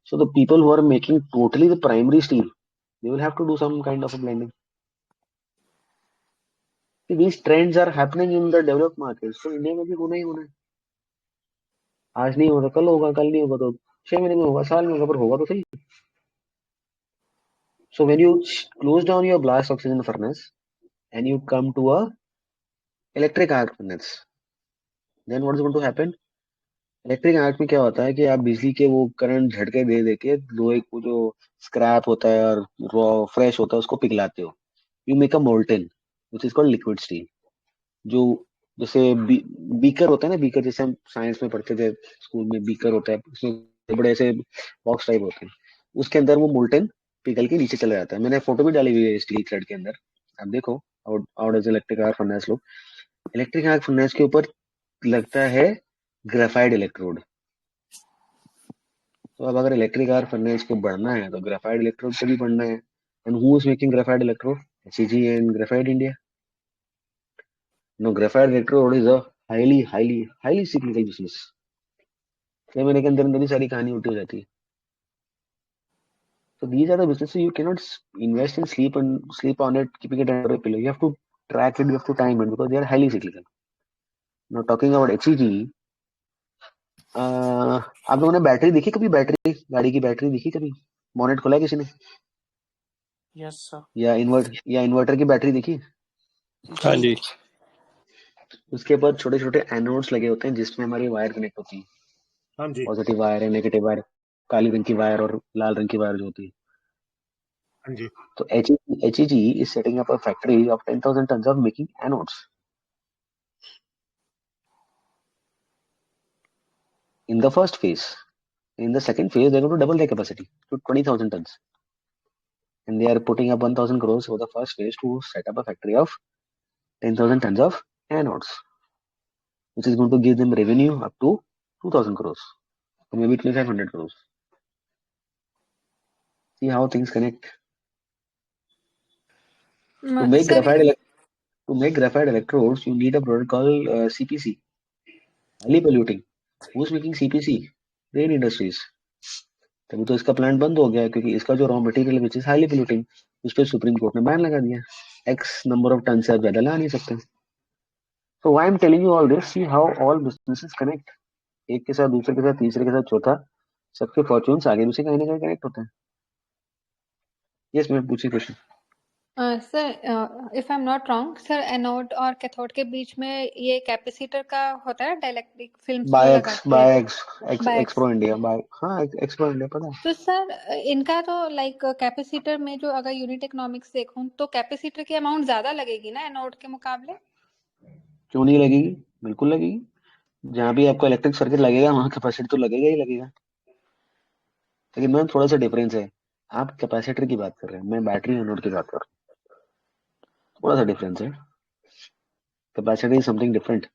so the people who are making totally the primary steel, they will have to do some kind of blending. These trends are happening in the developed markets, तो इंडिया में भी होना ही होना है। आज नहीं होगा कल होगा, कल नहीं होगा तो 6 महीने में होगा, साल में होगा, पर होगा तो सही। So when you close down your blast oxygen furnace and you come to a electric arc furnace, then what is going to happen? Electric arc में क्या होता है कि आप बिजली के वो करंट झटके दे दे के लोहे को जो स्क्रैप होता है और रॉ फ्रेश होता है उसको पिघलाते हो। You make a molten which is called liquid steel. जो जैसे बीकर होता है ना, बीकर जैसे हम साइंस में पढ़ते थे स्कूल में, बीकर होता है, उसमें बड़े ऐसे बॉक्स टाइप होते हैं, उसके अंदर वो मोल्टेन पिघल के नीचे चला जाता है। मैंने फोटो भी डाली हुई है स्टील थ्रेड के अंदर, आप देखो। Out as electric arc furnace लोग, इलेक्ट्रिक आर्क फर्नेस के ऊपर लगता है ग्रेफाइट इलेक्ट्रोड। तो अब अगर इलेक्ट्रिक आर्क फर्नेस को बढ़ना है तो ग्रेफाइट इलेक्ट्रोड को भी बढ़ना है। And who is making graphite electrode? HEG and Graphite India. No, graphite electrode is a highly cyclical business. 6 महीने के अंदर अंदर ही सारी कहानी उल्टी हो जाती है। So these are the businesses you cannot invest in sleep on it, keeping it under a pillow. You have to track it, you have to time it, because they are highly cyclical. Now talking about HEG, आप लोगों ने battery देखी कभी? Battery, गाड़ी की battery देखी कभी? Bonnet खोला है किसी ने? Yes sir. या इन्वर्टर की बैटरी देखी? हाँ जी। उसके ऊपर छोटे छोटे एनोड्स लगे होते हैं जिसमें हमारी वायर कनेक्ट होती है। हाँ जी। पॉजिटिव वायर है, नेगेटिव वायर, काली रंग की वायर और लाल रंग की वायर जो होती है। हाँ जी। तो HEG is setting up a factory of 10,000 tons of making anodes. In the first phase. In the second phase, they're going to double their capacity to 20,000 tons. And they are putting up 1,000 crores for the first phase to set up a factory of 10,000 tons of anodes, which is going to give them revenue up to 2,000 crores, or maybe 2,500 crores. See how things connect. To make graphite electrodes, you need a product called CPC, highly polluting. Who's making CPC? Rain industries. तभी तो इसका plant बंद हो गया, क्योंकि इसका जो raw material which is highly polluting, उस पर सुप्रीम कोर्ट ने बैन लगा दिया। एक्स नंबर ऑफ टन से आप ज्यादा ला नहीं सकते। So why I am telling you all this, see how all businesses connect, एक के साथ दूसरे के साथ तीसरे के साथ चौथा, सबके फॉर्च्यून्स आगे पीछे कहीं ना कहीं कनेक्ट होते हैं। यस मैम, पूछिए question. Sir if I am not wrong sir, anode और कैथोड के बीच में ये कैपेसिटर का होता है, डाइलेक्ट्रिक फिल्म जो लगा के एक्सप्रो इंडिया, हाँ एक्सप्रो इंडिया पता है। तो सर इनका तो लाइक कैपेसिटर में जो अगर यूनिट इकोनॉमिक्स देखूं तो कैपेसिटर की अमाउंट ज्यादा लगेगी ना एनोड के मुकाबले? क्यों नहीं लगेगी, बिल्कुल लगेगी। जहाँ भी आपको इलेक्ट्रिक सर्किट लगेगा वहां कैपेसिटी तो लगेगा ही लगेगा। लेकिन मैम थोड़ा सा डिफरेंस है, आप कैपेसिटर की बात कर रहे हैं, मैं बैटरी एनोड की बात कर रहा हूँ, थोड़ा सा डिफरेंस है। Capacitor is something different.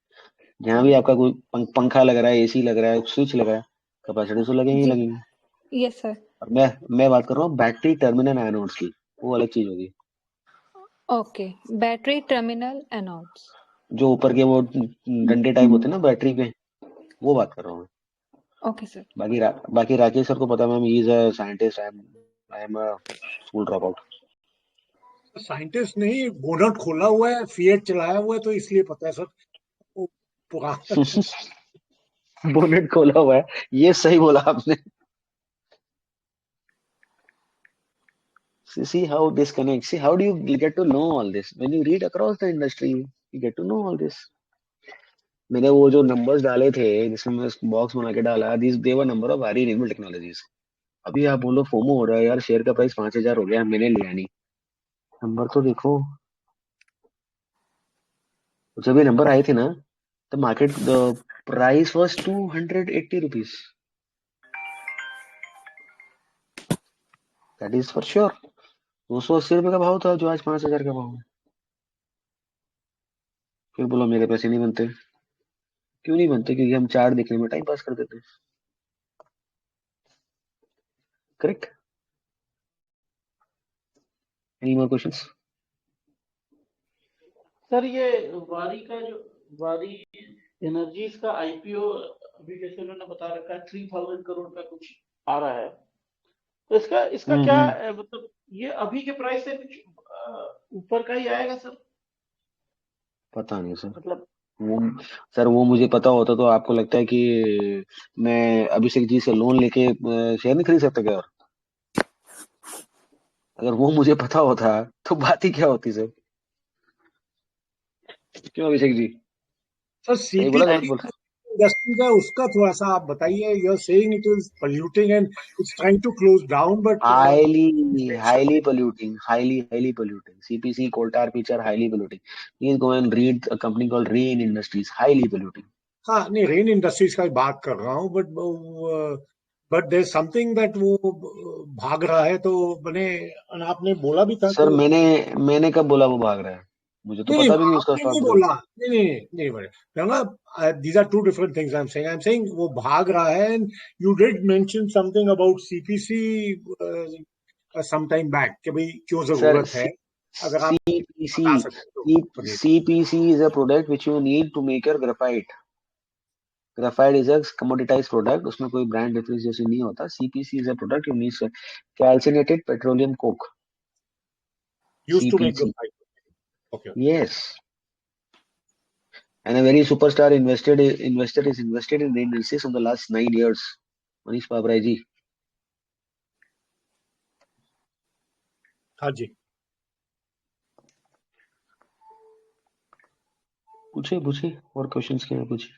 जहाँ भी आपका कोई पंखा लग रहा है, एसी लग रहा है, स्विच लगा है, कैपेसिटर तो लगेंगे ही जी लगेंगे। Yes sir. और मैं बात कर रहा हूँ बैटरी टर्मिनल एनोड्स की, वो अलग चीज होगी। Okay, battery terminal anodes. जो ऊपर के वो डंडे टाइप होते हैं ना बैटरी पे, वो बात कर रहा हूँ मैं। Okay sir. बाकी राकेश सर को पता है ma'am, he is a scientist, I am a school drop out. Scientist नहीं, बोनट खोला हुआ है, फिएट चलाया हुआ है, तो इसलिए पता है सर। वो पुराना बोनेट खोला हुआ है, ये सही बोला आपने। See how this connects. See, how do you get to know all this? When you read across the industry, you get to know all this. मैंने वो जो नंबर्स डाले थे, जिसमें मैं बॉक्स बना के डाला, this there number of very renewable technologies. अभी आप बोलो फोमो हो रहा है यार, शेयर का प्राइस 5,000 हो गया, मैंने लिया नहीं। नंबर तो देखो, जब ये नंबर आए थे ना, the market price was 280 rupees, that is for sure. 280 रुपये का भाव था, जो आज 5,000 का भाव है। फिर बोलो मेरे पैसे नहीं बनते। क्यों नहीं बनते? क्योंकि हम चार्ट देखने में टाइम पास कर देते हैं। Correct. Any more questions? Sir ये वारी का जो वारी एनर्जीज का आईपीओ अभी जैसे उन्होंने बता रखा है 3,000 करोड़ का कुछ आ रहा है, तो इसका इसका क्या मतलब ये अभी के प्राइस से कुछ ऊपर का ही आएगा सर? पता नहीं सर। मतलब वो सर, वो मुझे पता होता तो आपको लगता है कि मैं अभिषेक जी से लोन लेके शेयर नहीं खरीद सकता क्या? और अगर वो मुझे पता होता तो बात ही क्या होती सर। क्यों अभिषेक जी, सर सही बोला गलत सीपीसी बोला? इंडस्ट्री का उसका थोड़ा सा आप बताइए। You are saying it is polluting and it's trying to close down, but Highly polluting, highly polluting. CPC, coal tar pitch are highly polluting. Please go and read a company called Rain Industries, highly polluting. हाँ नहीं, rain industries का बात कर रहा हूँ, but there something that वो भाग रहा है, तो मैंने आपने बोला भी था सर कि मैंने कब बोला वो भाग रहा है? मुझे तो नहीं नहीं, पता भी नहीं उसका आपने स्टॉक नहीं प्राइस। बोला, नहीं नहीं नहीं बोले ना। These are two different things. I am saying वो भाग रहा है, and you did mention something about CPC some time back कि भाई क्यों सर जरूरत है। अगर आप CPC, बता सकते तो बताइए। CPC is a product which you need to make your graphite. Graphite is a commoditized product, उसमें कोई ब्रांड डिफरेंशिएशन नहीं होता। CPC is a product you need, calcinated petroleum coke, used to make CPC. Graphite. Okay. Yes. And a very superstar investor is invested in Rain Industries in the last 9 years. Manish Babrai ji. हाँ जी। पूछे और questions क्या है, पूछे।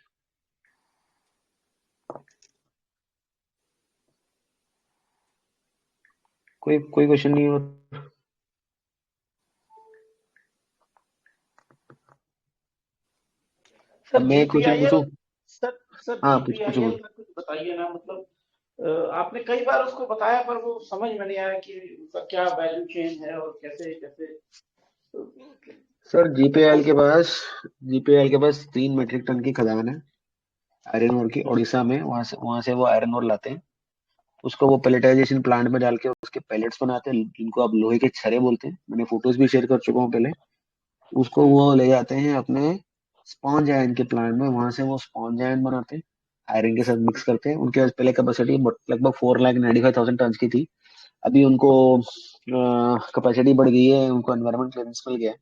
कोई question नहीं हो? अब सर मैं क्वेश्चन जीपीआईएल, पूछूं? सर हाँ जीपीआईएल पूछो। का कुछ बताइए ना। मतलब आपने कई बार उसको बताया पर वो समझ में नहीं आया कि उसका क्या वैल्यू चेन है और कैसे कैसे सर बोल जीपीएल के पास 3 मीट्रिक टन की खदान है आयरन ओर की, उड़ीसा में। वहां से वो आयरन ओर लाते हैं, उसको वो पेलेटाइजेशन प्लांट में डाल के उसके पैलेट्स बनाते हैं, जिनको आप लोहे के छरे बोलते हैं। मैंने फोटोज भी शेयर कर चुका हूँ पहले। उसको वो ले जाते हैं अपने स्पॉन्ज आयरन के प्लांट में, वहां से वो स्पॉन्ज आयरन बनाते हैं, आयरन के साथ मिक्स करते हैं। उनके पास पहले कैपेसिटी लगभग 4,95,000 टन की थी। अभी उनको कैपेसिटी बढ़ गई है, उनको एनवायरमेंट क्लियरेंस मिल गया है।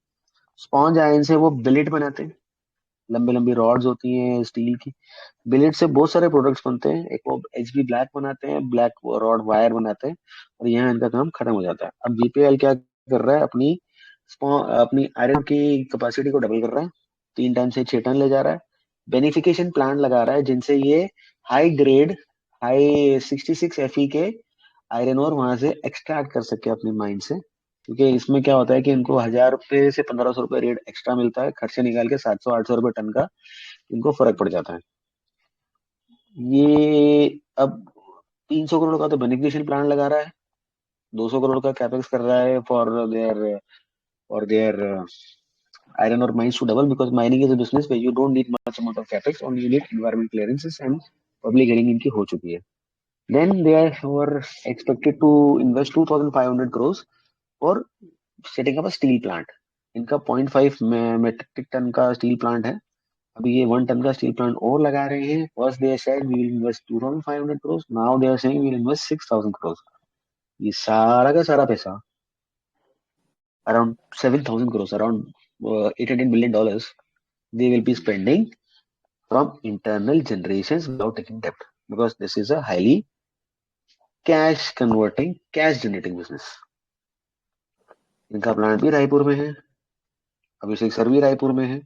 स्पॉन्ज आयरन से वो बिलेट बनाते हैं, लंबी लंबी रॉड्स होती हैं स्टील की। बिलेट से बहुत सारे प्रोडक्ट्स बनते हैं। एक वो एचबी ब्लैक बनाते हैं, ब्लैक रॉड वायर बनाते हैं, और यहाँ इनका काम खत्म हो जाता है। अब जीपीएल क्या कर रहा है, अपनी आयरन की कैपेसिटी को डबल कर रहा है, 3 टन से 6 टन ले जा रहा है। बेनिफिकेशन प्लांट लगा रहा है, जिनसे ये हाई ग्रेड, हाई 66 Fe के आयरन और वहां से एक्सट्रैक्ट कर सके अपने माइंड से। क्योंकि इसमें क्या होता है कि इनको 1,000 रुपए से 1,500 रुपए रेट एक्स्ट्रा मिलता है, खर्चे निकाल के 700-800 रुपए टन का इनको फर्क पड़ जाता है। ये अब 300 करोड़ का तो बेनिफिशियल प्लांट लगा रहा है, 200 करोड़ का कैपेक्स कर रहा है for their iron ore mines to double, because mining is a business where you don't need much amount of capex, only you need environment clearances, and public hearing इनकी हो चुकी है. Then they were expected to invest 2,500 crores for setting up a steel plant. इनका 0.5 metric ton का steel plant है. अभी ये 1 ton का स्टील प्लांट और लगा रहे हैं. First they said we will invest 2,500 crores. Now they are saying we will invest 6,000 crores. ये सारा का सारा पैसा, around 7,000 crores, around $800 billion, they will be spending from internal generations without taking debt, because this is a highly cash generating business. इनका plant भी रायपुर में है, अभिषेक sir भी रायपुर में है,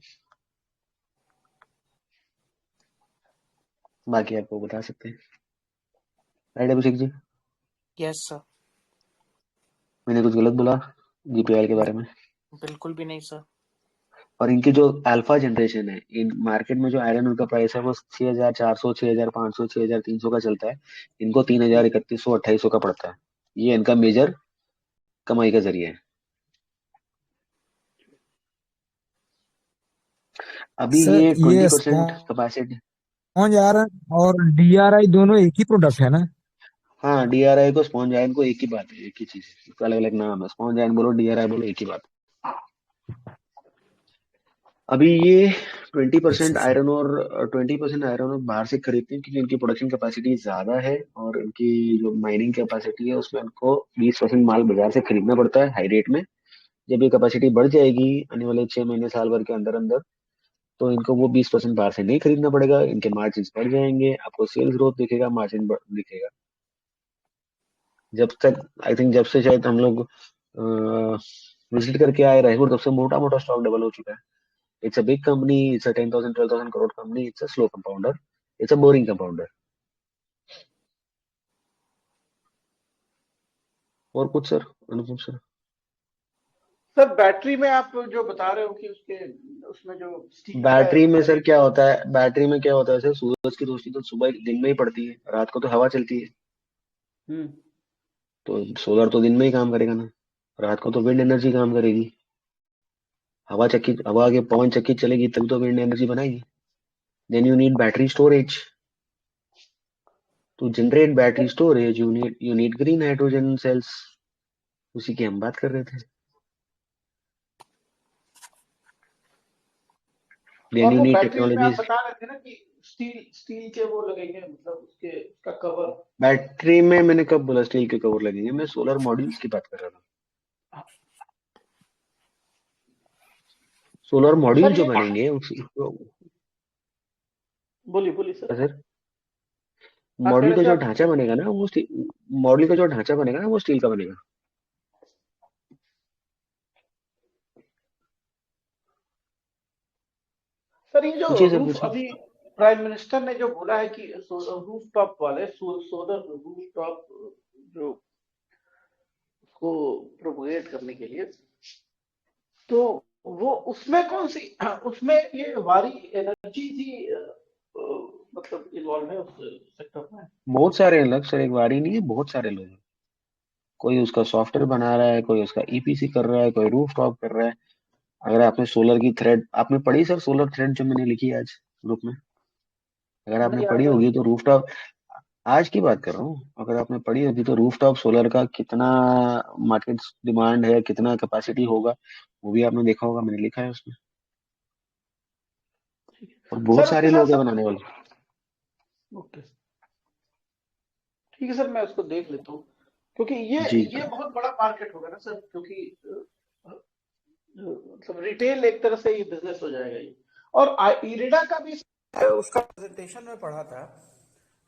बाकी आपको बता सकते हैं. Right Abhishek ji? Yes sir. मैंने कुछ गलत बोला जीपीएल के बारे में? बिल्कुल भी नहीं सर. और इनकी जो अल्फा जनरेशन है, इन मार्केट में जो आयरन ore का प्राइस है वो 6,400, 6,500, 6,300 का चलता है. इनको 3,000, 3,100, 2,800 का पड़ता है. ये इनका मेजर कमाई का जरिया है. अभी सर ये ये 20% कैपेसिटी. स्पॉन्ज आयरन और डीआरआई दोनों एक ही प्रोडक्ट है ना? हाँ, डीआरआई को स्पॉन्ज आयरन को एक ही बात है, एक ही चीज है, इसका अलग अलग नाम है. स्पॉन्ज आयरन बोलो, डीआरआई बोलो, एक ही बात. अभी ये 20% आयरन और 20% आयरन और बाहर से खरीदते हैं, क्योंकि इनकी प्रोडक्शन कैपेसिटी ज्यादा है और इनकी जो माइनिंग कैपेसिटी है उसमें इनको 20% माल बाजार से खरीदना पड़ता है हाई रेट में. जब ये कैपेसिटी बढ़ जाएगी आने वाले 6 महीने साल भर के अंदर अंदर, तो इनको वो 20% बाहर से नहीं खरीदना पड़ेगा. इनके मार्जिन बढ़ जाएंगे, आपको सेल्स ग्रोथ दिखेगा, मार्जिन दिखेगा. जब तक आई थिंक जब से शायद हम लोग विजिट करके आए रायपुर, तब से मोटा मोटा स्टॉक डबल हो चुका है. It's a big company. It's a 10,000, 12,000 crore company. It's a slow compounder. It's a boring compounder. और कुछ सर? अनुपम सर? सर बैटरी में आप जो बता रहे हो कि उसमें जो स्टील बैटरी में सर क्या होता है, बैटरी में क्या होता है सर, सूरज की रोशनी तो सुबह दिन में ही पड़ती है, रात को तो हवा चलती है. तो सोलर तो दिन में ही काम करेगा ना, रात को तो विंड एनर्जी काम करेगी. हवा के पवन चक्की चलेगी तभी तो विंड एनर्जी बनाएगी. Then you need battery storage. To generate battery storage, you need green hydrogen cells. उसी की हम बात कर रहे थे. Then you need technologies. बता रहे थे ना कि स्टील के वो लगेंगे, मतलब उसका कवर. बैटरी में मैंने कब बोला स्टील के कवर लगेंगे? मैं सोलर मॉड्यूल्स की बात कर रहा था. सोलर मॉड्यूल जो बनेंगे बोलिए सर. मॉड्यूल का जो ढांचा बनेगा ना वो मॉड्यूल का जो ढांचा बनेगा ना वो स्टील का बनेगा. सर ये जो अभी प्राइम मिनिस्टर ने जो बोला है कि रूफ टॉप वाले सोलर रूफ टॉप जो को प्रोपोगेट करने के लिए, तो वो उसमें कौन सी, उसमें ये वारी एनर्जी थी मतलब इन्वॉल्व है उस सेक्टर में? बहुत सारे लोग सर, एक बार ही नहीं है, बहुत सारे लोग. कोई उसका सॉफ्टवेयर बना रहा है, कोई उसका ईपीसी कर रहा है, कोई रूफ टॉप कर रहा है. अगर आपने सोलर की थ्रेड आपने पढ़ी सर, सोलर थ्रेड जो मैंने लिखी है आज ग्रुप में, अगर आपने पढ़ी होगी तो रूफ टॉप, आज की बात कर रहा हूँ, अगर आपने पढ़ी होगी तो रूफ टॉप सोलर का कितना मार्केट डिमांड है, कितना कैपेसिटी होगा, वो भी आपने देखा होगा, मैंने लिखा है उसमें. और बहुत सारे लोग हैं बनाने वाले. ओके ठीक है सर, मैं उसको देख लेता हूँ, क्योंकि ये बहुत बड़ा मार्केट होगा ना सर, क्योंकि मतलब रिटेल एक तरह से ये बिजनेस हो जाएगा ये. और इरेडा का भी उसका प्रेजेंटेशन में पढ़ा था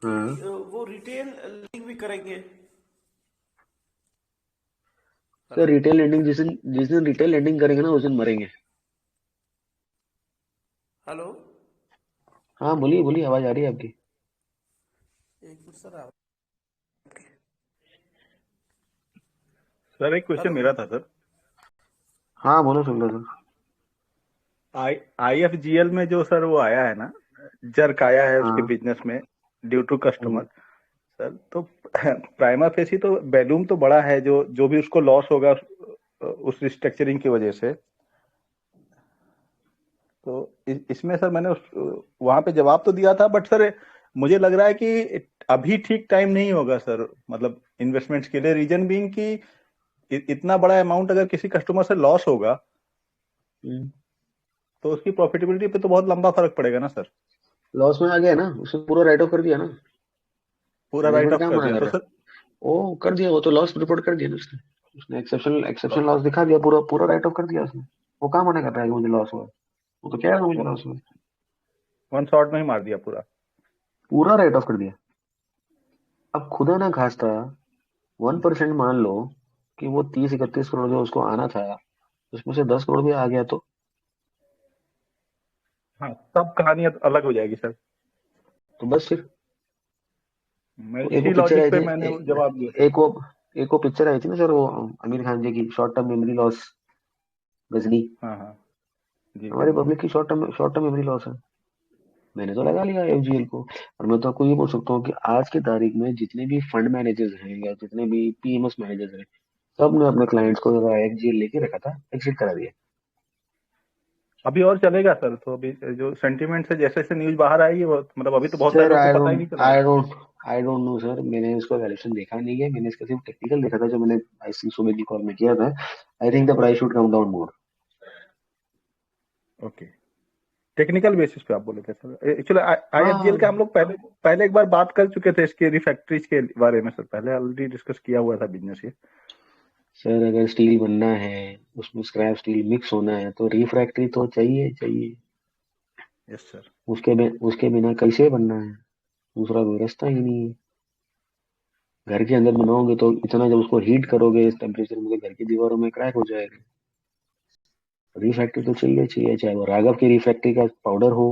कि वो रिटेल लेंडिंग भी करेंगे. सर रिटेल लेंडिंग जिस दिन रिटेल लेंडिंग करेंगे ना उस दिन मरेंगे. हेलो, हाँ बोलिए, आवाज आ रही है आपकी. एक मिनट सर. सर एक क्वेश्चन मेरा था सर. हाँ बोलो सुन लो सर. IFGL में जो सर वो आया है ना, जर्क आया है उसके बिजनेस में ड्यू टू कस्टमर, सर तो प्राइमा फेसी तो वैल्यूम तो बड़ा है, जो जो भी उसको लॉस होगा उस रिस्ट्रक्चरिंग की वजह से। तो इसमें सर मैंने वहां पे जवाब तो दिया था, बट सर मुझे लग रहा है कि अभी ठीक टाइम नहीं होगा सर, मतलब इन्वेस्टमेंट्स के लिए। रीजन बीइंग कि इतना बड़ा अमाउंट अगर किसी कस्टमर से लॉस होगा तो उसकी प्रॉफिटेबिलिटी पे तो बहुत लंबा फर्क पड़ेगा ना सर। लॉस में आ गया ना, उसने पूरा राइट ऑफ कर दिया ना, पूरा राइट मैनेजमेंट ऑफ क्या कर मना दिया कर तो रहा है? सर। वो कर दिया, वो तो लॉस रिपोर्ट कर दिया ना उसने। उसने एक्सेप्शनल लॉस दिखा दिया, पूरा पूरा राइट ऑफ कर दिया उसने। वो कहाँ मना कर रहा है कि मुझे लॉस हुआ? वो तो कह रहा है मुझे लॉस हुआ, वन शॉट में ही मार दिया पूरा। पूरा राइट ऑफ कर दिया। अब खुदा ना खास्ता 1% मान लो कि वो 30-31 करोड़ जो उसको आना था उसमें से 10 करोड़ भी आ गया हाँ, सब कहानी अलग हो जाएगी सर। तो बस फिर मैं तो एक वो इसी पिक्चर लॉजिक आई पे थी, मैंने वो जवाब दिया। एक वो पिक्चर आई थी ना सर, वो आमिर खान जी की, short term memory loss, Ghajini. हाँ हाँ जी हमारी गजनी। पब्लिक की शॉर्ट टर्म मेमोरी लॉस है। मैंने तो लगा लिया एफजीएल को। और मैं तो आपको ये बोल सकता हूँ कि आज की तारीख में जितने भी फंड मैनेजर्स हैं या जितने भी पीएमएस मैनेजर्स हैं, सब ने अपने क्लाइंट्स को एफजीएल लेके रखा था, एग्जिट करा दिया। अभी और चलेगा सर, तो अभी जो सेंटीमेंट से जैसे जैसे न्यूज बाहर आएगी वो मतलब अभी तो बहुत सारे सर लोग को पता ही नहीं चल रहा है। आई डोंट नो सर, मैंने इसका वैल्यूएशन देखा नहीं है, मैंने इसका सिर्फ टेक्निकल देखा था जो मैंने आई थिंक सुबह की कॉल में किया था। I think the price should come down more. Okay, technical basis पे आप बोले थे सर। एक्चुअली आईएफजीएल का हम हाँ लोग पहले एक बार बात कर चुके थे इसके रिफैक्ट्रीज के बारे में सर, पहले ऑलरेडी डिस्कस किया हुआ था बिजनेस ये। सर, अगर स्टील बनना है, उसमें स्क्रैप स्टील मिक्स होना है तो रिफ्रैक्टरी तो चाहिए चाहिए। Yes sir. उसके बिना कैसे बनना है? दूसरा कोई रास्ता ही नहीं है। घर के अंदर बनाओगे तो इतना, जब उसको हीट करोगे इस टेम्परेचर में, तो घर की दीवारों में क्रैक हो जाएगा। रिफैक्टरी तो चाहिए चाहिए, चाहे वो राघव की रिफैक्टरी का पाउडर हो,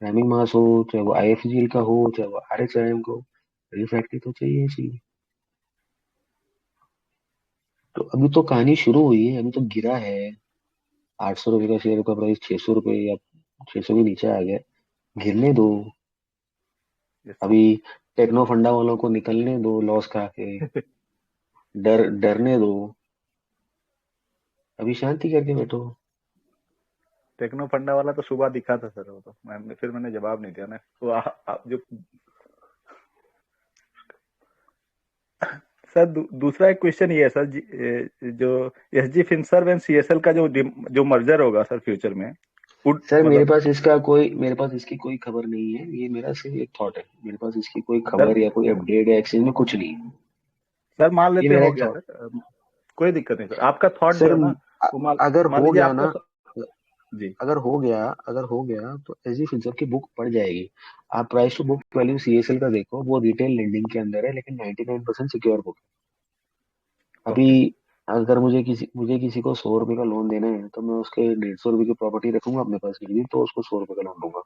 रैमिंग मास हो, चाहे वो आईएफजीएल का हो, चाहे वो आरएचआईएम का हो, रिफैक्टरी तो चाहिए चाहिए। तो अभी तो कहानी शुरू हुई है, अभी तो गिरा है। 800 रुपए का शेयर का प्राइस 600 रुपए या 600 के नीचे आ गया। गिरने दो। यस अभी टेक्नो फंडा वालों को निकलने दो लॉस खा के। सर। डरने दो। अभी शांति करके बैठो। टेक्नो फंडा वाला तो सुबह दिखा था सर, वो तो मैंने जवाब नहीं दिया ना। तो जो सर दूसरा एक क्वेश्चन ये है सर जो एसजी फिनसर्व एंड सीएसएल का जो मर्जर होगा सर फ्यूचर में, सर मतलब मेरे पास इसकी कोई खबर नहीं है, ये मेरा सिर्फ एक थॉट है। मेरे पास इसकी कोई सर खबर या कोई अपडेट या एक्सचेंज में कुछ नहीं है। सर मान ये लेते मेरा हो एक गया थॉट। सर, कोई दिक्कत नहीं सर। आपका थॉट जो सर है ना, वो अगर मान हो लीजिए गया आपका ना, जी अगर हो गया तो एसजी फिनसर्व की बुक पड़ जाएगी। आप price to book value CSL का देखो, वो रिटेल लेंडिंग के अंदर है, लेकिन 99% सिक्योर बुक। अभी ओके अगर मुझे किसी को 100 रुपए का लोन देना है तो मैं उसके 150 रुपए की प्रॉपर्टी रखूंगा अपने पास, नहीं तो उसको 100 रुपए का लोन दूंगा,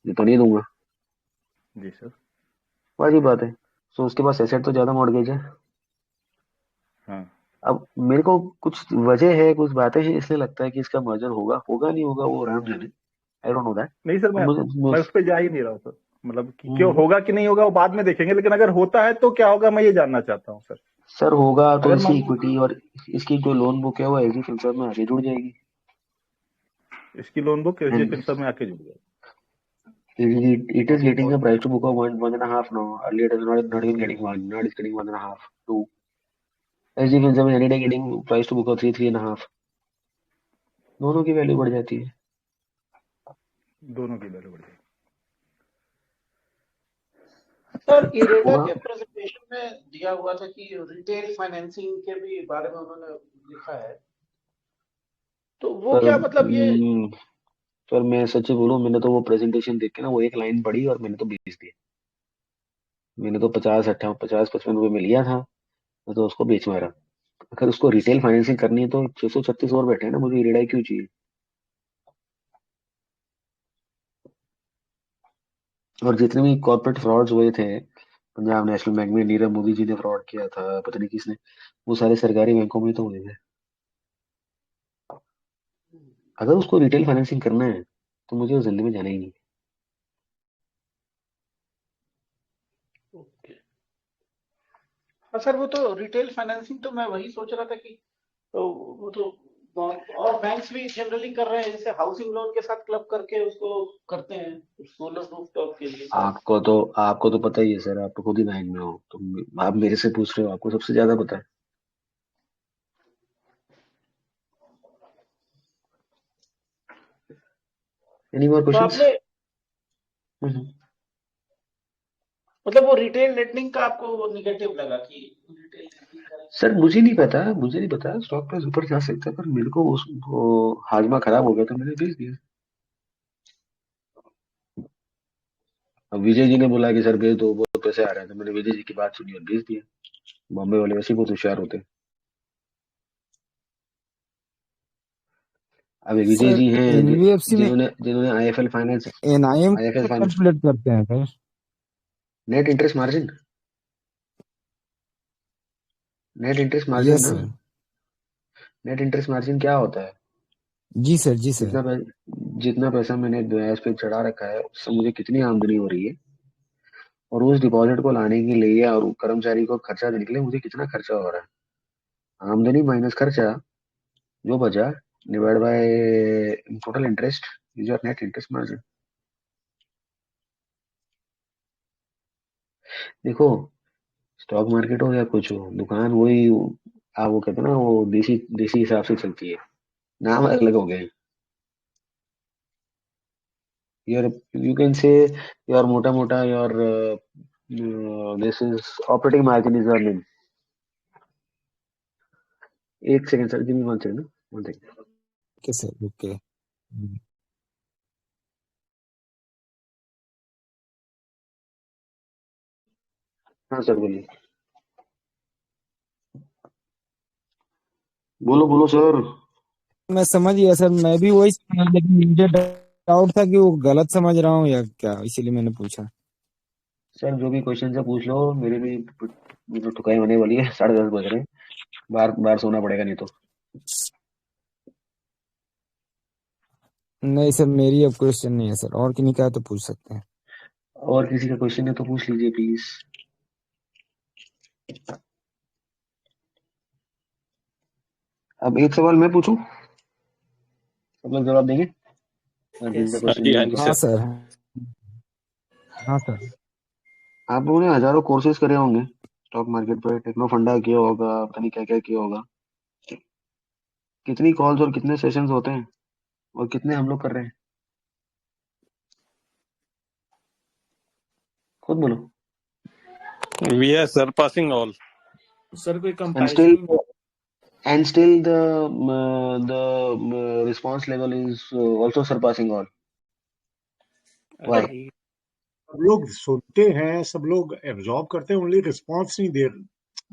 ये तो नहीं दूंगा। जी सर। वाजिब बात है। तो उसके पास एसेट तो ज्यादा मॉर्गेज है। हाँ अब मेरे को कुछ वजह है, कुछ बातें हैं, इसलिए लगता है कि इसका मर्जर होगा होगा नहीं होगा, वो राम जाने। I don't know that. नहीं सर, अब मैं उस पर जा ही नहीं रहा हूँ सर। मतलब कि क्यों हम्म, होगा कि नहीं होगा वो बाद में देखेंगे, लेकिन अगर होता है तो क्या होगा मैं ये जानना चाहता हूँ सर। सर होगा तो अगर इसकी मान इक्विटी और इसकी जो लोन बुक है वो एसजी फिनसर्व में आगे जुड़ जाएगी। इसकी loan book SG and Finserv में आके जुड़ जाए। it is getting और a price to book of one and a half now. Earlier it was not even getting one. Now it's getting 1.5, 2. SG Finserv is any day getting price to book of 3.5. दोनों की value बढ़ जाती है। दोनों की value बढ़ जाएगी। Sir IREDA होगा के प्रेजेंटेशन में दिया हुआ था कि रिटेल फाइनेंसिंग के भी बारे में उन्होंने लिखा है, तो वो पर क्या मतलब ये सर मैं सच्ची बोलूं, मैंने तो वो प्रेजेंटेशन देख के ना वो एक लाइन पढ़ी और मैंने तो बेच दिया। मैंने तो 50-55 रुपए में लिया था, मैं तो उसको बेच मारा। अगर उसको रिटेल फाइनेंसिंग करनी है तो 636 और बैठे हैं ना, मुझे इरेडा क्यों चाहिए? और जितने भी कॉर्पोरेट फ्रॉड्स हुए थे, पंजाब नेशनल बैंक में नीरव मोदी जी ने फ्रॉड किया था, पता नहीं किसने, वो सारे सरकारी बैंकों में तो हुए थे। अगर उसको रिटेल फाइनेंसिंग करना है तो मुझे उस धंधे में जाना ही नहीं। सर वो तो रिटेल फाइनेंसिंग, तो मैं वही सोच रहा था कि तो वो तो और बैंक्स भी जनरली कर रहे हैं, जैसे हाउसिंग लोन के साथ क्लब करके उसको करते हैं सोलर रूफटॉप के लिए। आपको तो पता ही है सर, आप तो खुद ही बैंक में हो, तो आप मेरे से पूछ रहे हो, आपको सबसे ज्यादा पता है। एनी मोर तो क्वेश्चंस? आपने मतलब वो रिटेल लेंडिंग का आपको वो निगेटिव लगा कि रिटेल लेंडिंग करेंगे? सर मुझे नहीं पता स्टॉक प्राइस ऊपर जा सकता है, पर मेरे को वो हाजमा खराब हो गया तो मैंने बेच दिया। अब विजय जी ने बोला कि सर बेच दो, बहुत पैसे आ रहे हैं, तो मैंने विजय जी की बात सुनी और बेच दिया। बॉम्बे वाले वैसे ही बहुत होशियार होते हैं। अब विजय सर जी हैं एनबीएफसी में जिन्होंने IFL finance NIM IFL finance calculate करते हैं sir? Net interest margin net interest margin yes ना। सर। नेट इंटरेस्ट मार्जिन क्या होता है? जी सर, जी सर। जितना पैसा मैंने ब्याज पे चढ़ा रखा है उससे मुझे कितनी आमदनी हो रही है, और उस डिपॉजिट को लाने के लिए और कर्मचारी को खर्चा देने के लिए मुझे कितना खर्चा हो रहा है। आमदनी माइनस खर्चा, जो बचा divide by total interest is your net interest margin. देखो, स्टॉक मार्केट हो या कुछ हो, दुकान वही, आप वो कहते हैं ना, वो देसी देसी हिसाब से चलती है, नाम अलग हो गए। Your you can say your मोटा मोटा your this is operating margin is earning. एक second sir, give me one second, one second. Okay sir, okay. हाँ सर बोलिए, बोलो बोलो सर। मैं समझ गया सर, मैं भी वही समझ, लेकिन मुझे डाउट था कि वो गलत समझ रहा हूँ या क्या, इसीलिए मैंने पूछा। सर जो भी क्वेश्चन से पूछ लो, मेरे भी तो ठुकाई होने वाली है, 10:30 बज रहे हैं, बाहर बाहर सोना पड़ेगा नहीं तो। नहीं सर, मेरी अब क्वेश्चन नहीं है सर, और किन्हीं का है तो पूछ सकते हैं। और किसी का क्वेश्चन है तो पूछ लीजिए प्लीज। अब एक सवाल मैं पूछूं, सब लोग जवाब देंगे? यस क्वेश्चन हाँ सर, हाँ सर। आप लोगों ने हजारों कोर्सेज करे होंगे स्टॉक मार्केट पर, टेक्नो फंडा किया होगा, पता नहीं क्या क्या किया होगा। कितनी कॉल्स और कितने सेशंस होते हैं, और कितने हम लोग कर रहे हैं? खुद बोलो। We are surpassing all. Sir कोई and still comparison the response level is also surpassing all. Why? Agree. सब लोग सुनते हैं, सब लोग एब्जॉर्ब करते हैं, ओनली रिस्पॉन्स नहीं दे,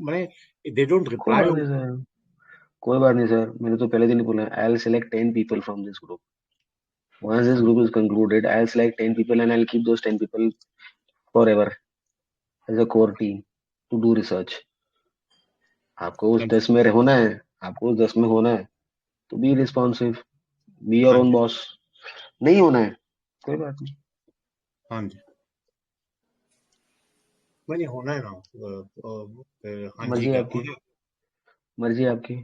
मैंने दे डोंट कोई रिप्लाई। बात नहीं सर, कोई बात नहीं सर, मैंने तो पहले दिन ही बोला, I'll select 10 people from this group. Once this group is concluded, I'll select 10 people and I'll keep those 10 people forever as a core team to do research. आपको उस 10 में होना है, आपको उस 10 में होना है, तो बी रिस्पॉन्सिव, बी योर हाँ ओन जी, बॉस। नहीं होना है, कोई बात नहीं। हाँ जी, नहीं होना है ना। हाँ जी, मर्जी क्या आपकी, होना? मर्जी आपकी,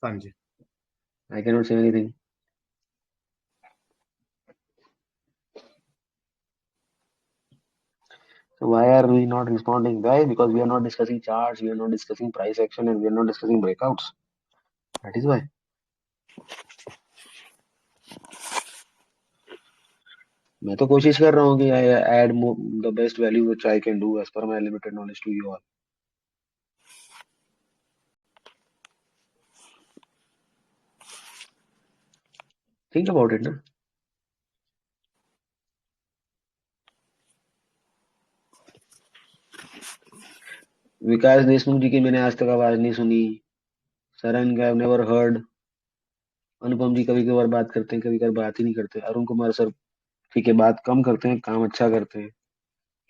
हाँ जी, I can not say anything. So why are we not responding? Why? Because we are not discussing charts, we are not discussing price action, and we are not discussing breakouts. That is why. मैं तो कोशिश कर रहा हूँ कि I add the best value which I can do as per my limited knowledge to you all. Think about it, ना। विकास देशमुख जी की मैंने आज तक आवाज नहीं सुनी। सरन का नेवर हर्ड। अनुपम जी कभी कभार बात करते हैं, कभी कभार बात ही नहीं करते। अरुण कुमार सर ठीक है, बात कम करते हैं, काम अच्छा करते हैं।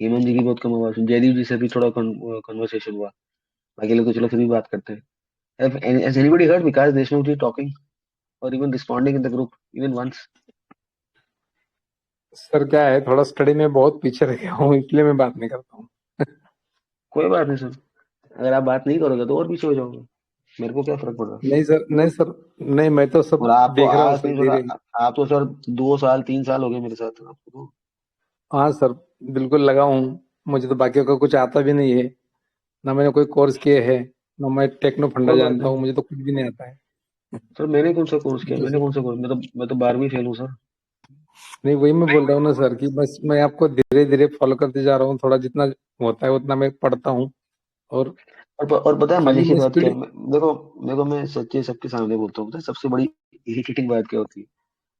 हेमंत जी की बहुत कम आवाज सुनी। जयदीप जी से भी थोड़ा कन्वर्सेशन हुआ, बाकी लोग तो चलो फिर भी बात करते हैं। Has anybody heard Vikas Deshmukh ji talking or even responding in the group even once? Sir क्या है, थोड़ा स्टडी में बहुत पीछे रह गया हूँ, इसलिए मैं बात नहीं करता हूँ। कोई बात नहीं सर, अगर आप बात नहीं करोगे तो और पीछे हो जाओगे, मेरे को क्या फर्क पड़ रहा है। नहीं सर, नहीं सर, नहीं, मैं तो सब और आप तो देख रहा हूँ आज सर नहीं सर, धीरे। आप तो सर 2 साल 3 साल हो गए मेरे साथ, आपको तो। हाँ सर, बिल्कुल लगा हूँ। मुझे तो बाकियों का कुछ आता भी नहीं है, ना मैंने कोई कोर्स किए है, ना मैं टेक्नो फंडा कोई बात जानता हूँ, नहीं मुझे तो कुछ भी नहीं आता है। सर, मैंने कौन सा कोर्स किया, तो मैंने सर, कौन सा कोर्स, मैं तो 12वीं फेल हूँ सर। नहीं, वही मैं बोल रहा हूँ ना सर कि बस मैं आपको धीरे धीरे फॉलो करते जा रहा हूँ, थोड़ा जितना होता है उतना मैं पढ़ता हूँ। और और पता है मजे खाली की मैं बात क्या स्पीड। है, देखो मैं सच्ची सबके सामने बोलता हूँ, पता है सबसे बड़ी इरिटेटिंग बात क्या होती है।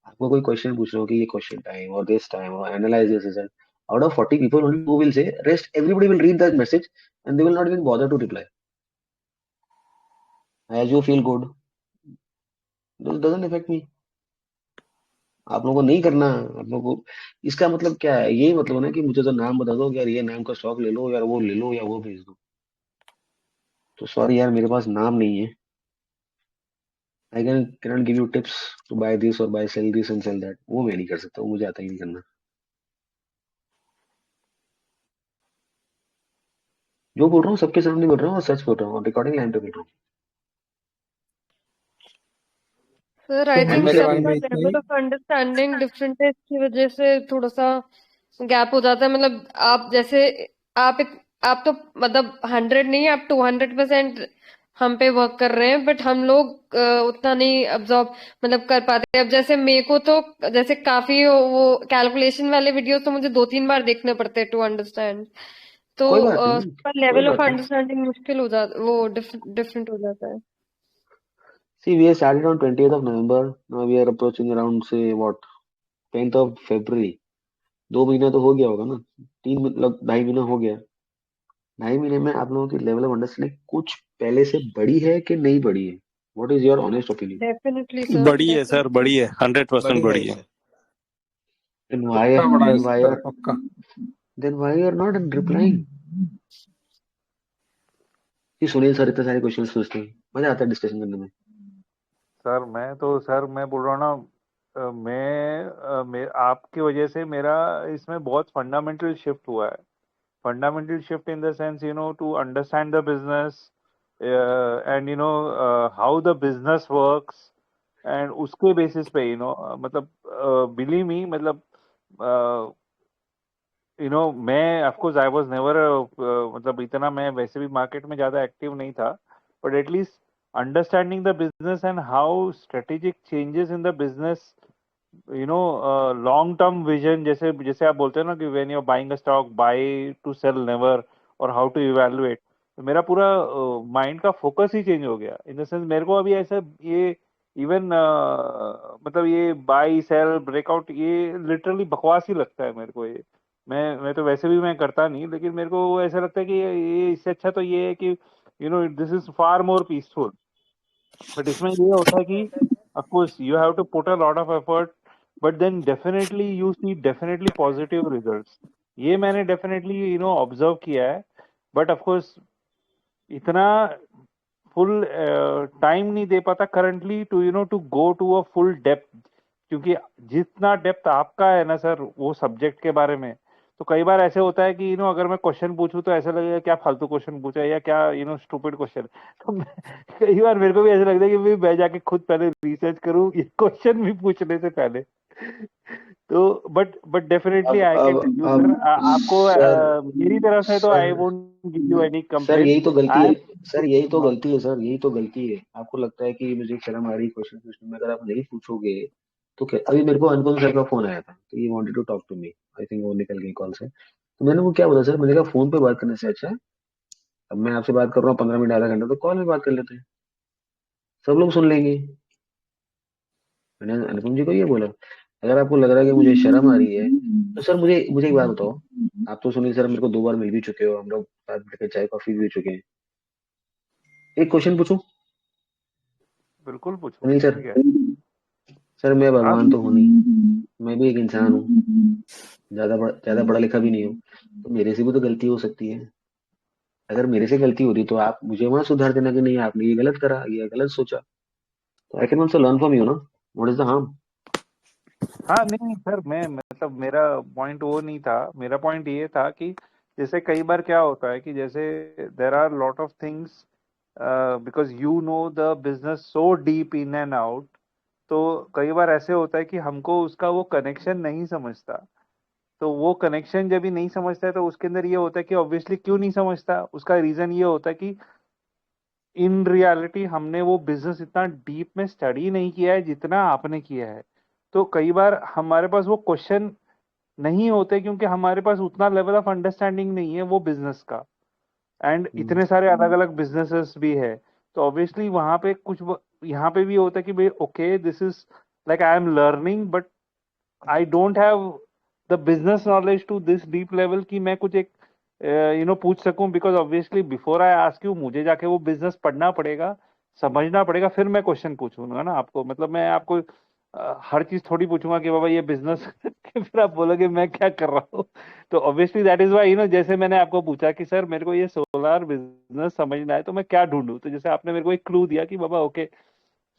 आपको कोई क्वेश्चन पूछ रहे हो कि ये क्वेश्चन टाइम और दिस टाइम और analyse this result, out of 40 people only 2 will say, rest everybody will read that message and they will not even bother to reply as you feel good. This doesn't affect me. आप लोगों को नहीं करना, आप लोगों को इसका मतलब क्या है, यही मतलब है ना कि मुझे तो नाम बता दो कि यार ये नाम का स्टॉक ले लो, यार वो ले लो, या वो भेज दो। तो सॉरी यार, मेरे पास नाम नहीं है। I can not give you tips to buy this और buy sell this and sell that, वो मैं नहीं कर सकता, वो मुझे आता ही नहीं करना। जो बोल रहा हूँ सबके सामने बोल रहा हूँ और सच बोल रहा हूँ, रिकॉर्डिंग लाइन पे बोल रहा हूँ। सर तो आई मैं थिंक भी मेरे सर, बारे सबका में इतना ही। लेवल ऑफ अंडरस्टैंडिंग डिफरेंट है, इसकी वजह से थोड़ा सा गैप हो जाता है। मतलब आप जैसे आप तो मतलब 100 नहीं, आप 200% हम पे वर्क कर रहे हैं, बट हम लोग उतना नहीं अब्सॉर्ब मतलब कर पाते। अब जैसे मेरे को तो जैसे काफी वो कैलकुलेशन वाले वीडियोस तो मुझे 2-3 बार देखने पड़ते हैं टू अंडरस्टैंड। तो कोई बात नहीं, सबका कोई लेवल ऑफ बात नहीं। अंडरस्टैंडिंग मुश्किल हो जाता, वो डिफरेंट हो जाता है। See, we started on 20th of November. Now we are approaching around say what 10th of February. 2 महीना तो हो गया होगा ना, 3 मतलब 2.5 महीना हो गया। 2.5 महीने में आप लोगों की लेवल ऑफ अंडरस्टैंडिंग कुछ पहले से बड़ी है कि नहीं बड़ी है? What is your honest opinion? Definitely sir, बड़ी है सर, डेफिनेटली। बड़ी है, 100% बढ़िया बड़ी है है। सर। then why पक्का बड़ा है then why सर, are पक्का। then why you are not replying? कि सुनील सर इतने सारे क्वेश्चन पूछते हैं, मजा आता है डिस्कशन करने में। सर मैं बोल रहा हूँ ना, आपकी वजह से मेरा इसमें बहुत फंडामेंटल शिफ्ट हुआ है। Fundamental shift in the sense, to understand the business, and how the business works, and उसके बेसिस पे मतलब बिलीव मी, मतलब मैं ऑफकोर्स आई वाज नेवर, मतलब इतना मैं वैसे भी मार्केट में ज़्यादा एक्टिव नहीं था, but at least understanding the business and how strategic changes in the business, long term vision, जैसे जैसे आप बोलते हो ना कि when you are buying a stock, buy to sell never, और हाउ टू इवैल्यूएट। तो मेरा पूरा माइंड का फोकस ही चेंज हो गया, इन द सेंस मेरे को अभी ऐसा ये इवन मतलब ये बाई सेल ब्रेकआउट ये लिटरली बकवास ही लगता है मेरे को। ये मैं तो वैसे भी मैं करता नहीं, लेकिन मेरे को ऐसा लगता है कि ये इससे अच्छा तो ये है कि this is far more peaceful. But इसमें ये होता है कि of course you have to put a lot of effort, but then definitely you see definitely positive results। ये मैंने definitely observe किया है, but of course इतना फुल टाइम नहीं दे पाता currently to to go to a full depth, क्योंकि जितना डेप्थ आपका है ना सर वो सब्जेक्ट के बारे में, तो कई बार ऐसे होता है कि अगर मैं क्वेश्चन पूछूं तो ऐसा लगेगा क्या फालतू क्वेश्चन पूछा है या क्या स्टूपिड क्वेश्चन। तो कई बार मेरे को भी ऐसा लगता है कि मैं जाके खुद पहले रिसर्च करूं ये क्वेश्चन भी पूछने से पहले। तो बट डेफिनेटली अब आई कैन अब टेल यू अब सर, आपको सर मेरी तरफ से तो sir I won't give you any sir complaint. यही तो गलती आई है, एम सर यही तो गलती है, सर यही तो गलती है। आपको लगता है कि मुझे शर्म आ रही क्वेश्चन पूछने में, अगर आप नहीं पूछोगे तो क्या। अभी मेरे को अनुपम सर का फोन आया था, तो ये wanted to talk to me, I think वो निकल गई कॉल से। तो मैंने वो क्या बोला सर, मैंने कहा फोन पे बात करने से अच्छा है, अब मैं आपसे बात कर रहा हूँ 15 मिनट आधा घंटा, तो कॉल में बात कर लेते हैं, सब लोग सुन लेंगे। मैंने अनुपम जी को ये बोला, अगर आपको लग रहा है कि मुझे शर्म आ रही है तो सर मुझे मुझे एक बात बताओ। आप तो सुनील सर मेरे को 2 बार मिल भी चुके हो, हम लोग साथ बैठ के चाय कॉफी भी चुके हैं। एक क्वेश्चन पूछूं बिल्कुल पूछो, सुनील सर? ठीक है। सर मैं हाँ भगवान तो हूं नहीं, मैं भी एक इंसान हूँ, ज्यादा पढ़ा लिखा भी नहीं हूँ, तो मेरे से भी तो गलती हो सकती है। अगर मेरे से गलती हो रही तो आप मुझे वहां सुधार देना कि नहीं आपने ये गलत करा, ये गलत सोचा। तो I can also learn from you ना, व्हाट इज द हार्म? हाँ, नहीं नहीं सर, मैं मतलब मेरा पॉइंट वो नहीं था। मेरा पॉइंट ये था कि जैसे कई बार क्या होता है कि जैसे there are lot of things because you know the business so deep in and out, तो कई बार ऐसे होता है कि हमको उसका वो कनेक्शन नहीं समझता। तो वो कनेक्शन जब भी नहीं समझता है तो उसके अंदर ये होता है कि ऑब्वियसली क्यों नहीं समझता, उसका रीजन ये होता है कि इन रियलिटी हमने वो बिजनेस इतना डीप में स्टडी नहीं किया है जितना आपने किया है। तो कई बार हमारे पास वो क्वेश्चन नहीं होते क्योंकि हमारे पास उतना लेवल ऑफ अंडरस्टैंडिंग नहीं है वो बिजनेस का, एंड इतने सारे अलग अलग बिजनेसेस भी है। तो ऑब्वियसली वहां पे यहाँ पे भी होता है कि भाई okay this is like I am learning but I don't have the business knowledge to this deep level कि मैं कुछ एक पूछ सकूं, because obviously before I ask you मुझे जाके वो बिजनेस पढ़ना पड़ेगा, समझना पड़ेगा, फिर मैं क्वेश्चन पूछूंगा ना आपको। मतलब मैं आपको हर चीज थोड़ी पूछूंगा कि बाबा ये बिजनेस फिर आप बोलोगे मैं क्या कर रहा हूँ। तो ऑब्वियसली दैट इज वाई जैसे मैंने आपको पूछा कि सर मेरे को ये सोलार बिजनेस समझना है तो मैं क्या ढूंढूं, तो जैसे आपने मेरे को एक क्लू दिया कि बाबा ओके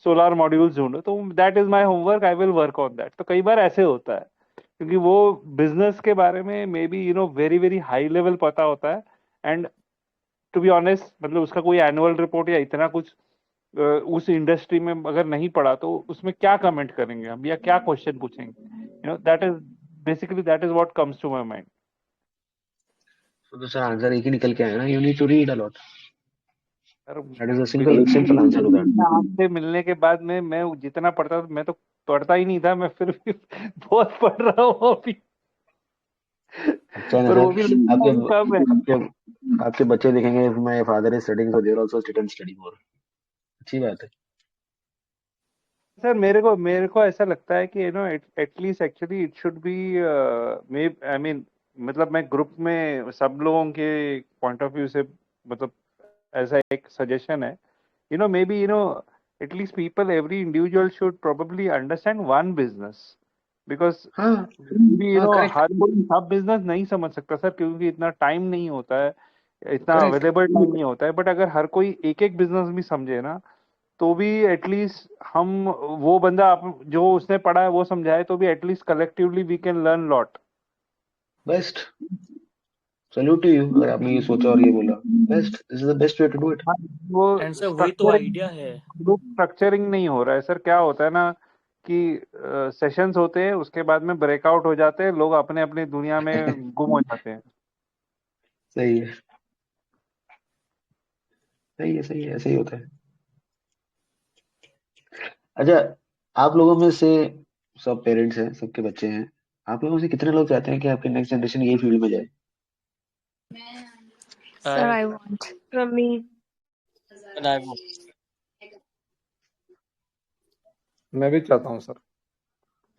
सोलार मॉड्यूल्स ढूंढो, तो that is my homework, I will work on that. तो कई बार ऐसे होता है क्योंकि वो बिजनेस के बारे में may be very very high level पता होता है, एंड टू बी ऑनेस्ट मतलब उसका कोई एनुअल रिपोर्ट या इतना कुछ उस इंडस्ट्री में अगर नहीं पढ़ा तो उसमें क्या कमेंट करेंगे हम या क्या क्वेश्चन पूछेंगे, that is basically that is what comes to my mind. So the answer एक ही निकल के आया ना, you need to read a lot. Sir That is a simple answer to that. आपसे मिलने के बाद में मैं जितना पढ़ता था मैं तो पढ़ता ही नहीं था, मैं फिर भी बहुत पढ़ रहा हूँ अभी, अच्छा है ना पर वो सर, भी आपके कम है। आपके आपके बच्चे देखेंगे my father is studying so they will also sit and study more. अच्छी बात है। सर मेरे को ऐसा लगता है कि at least actually it should be may I mean मतलब मैं ग्रुप में सब लोगों के पॉइंट ऑफ व्यू से मतलब ऐसा एक सजेशन है, may be at least people every individual should probably understand one business, because हाँ भी हाँ, करेक्ट हर कोई सब बिजनेस नहीं समझ सकता सर, क्योंकि इतना टाइम नहीं होता है, इतना करेक्ट। अवेलेबल टाइम नहीं होता है। बट अगर हर कोई एक एक बिजनेस भी समझे ना तो भी एटलीस्ट हम वो बंदा जो उसने पढ़ा है वो समझाए तो भी at least collectively we can learn lot. Best, salute to you अगर आपने ये सोचा और ये बोला। Best, this is the best way to do it. वो एंड सर वही तो स्ट्रक्चरिंग आइडिया है। ग्रुप स्ट्रक्चरिंग नहीं हो रहा है सर। क्या होता है ना कि सेशंस होते हैं उसके बाद में ब्रेकआउट हो जाते हैं, लोग अपने अपनी दुनिया में गुम हो जाते हैं। सही है, सही है, सही है, ऐसे ही होता है। अच्छा, आप लोगों में से सब पेरेंट्स हैं, सबके बच्चे हैं, आप लोगों से कितने लोग चाहते हैं कि आपकी नेक्स्ट जनरेशन ये फील्ड में जाए? Sir, I want. From me. मैं भी चाहता हूँ sir.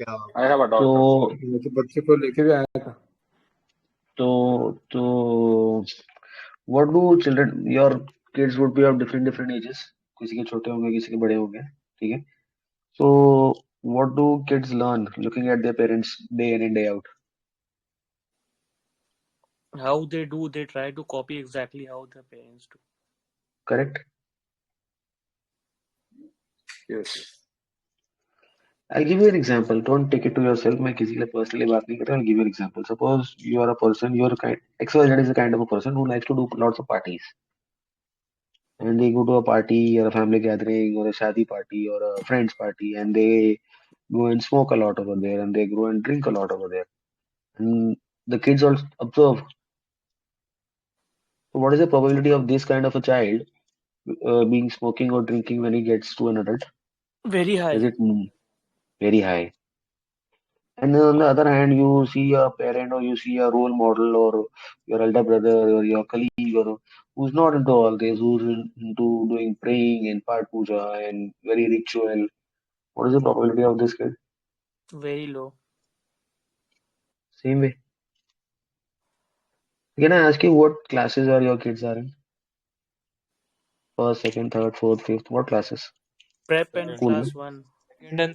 Yeah, I have a तो डॉटर, मुझे बच्चे को लेके भी आया था। तो what do children your kids would be of different ages, किसी के छोटे होंगे, किसी के बड़े होंगे, ठीक है? So what do kids learn looking at their parents day in and day out? How they do, they try to copy exactly how their parents do. Correct. Yes. I'll give you an example. Don't take it to yourself. मैं किसी के लिए personally बात नहीं कर रहा. I'll give you an example. Suppose you are a person, you're a kind, XYZ is a kind of a person who likes to do lots of parties. And they go to a party or a family gathering or a shadi party or a friend's party, and they go and smoke a lot over there, and they go and drink a lot over there. And the kids also observe. So what is the probability of this kind of a child being smoking or drinking when he gets to an adult? Very high. Is it very high? And then on the other hand, you see a parent or you see a role model or your elder brother or your colleague or who's not into all this, who's into doing praying and part puja and very ritual. What is the probability of this kid? Very low. Same way. Can I ask you what classes are your kids are in? First, second, third, fourth, fifth. What classes? Prep and School class में? 1.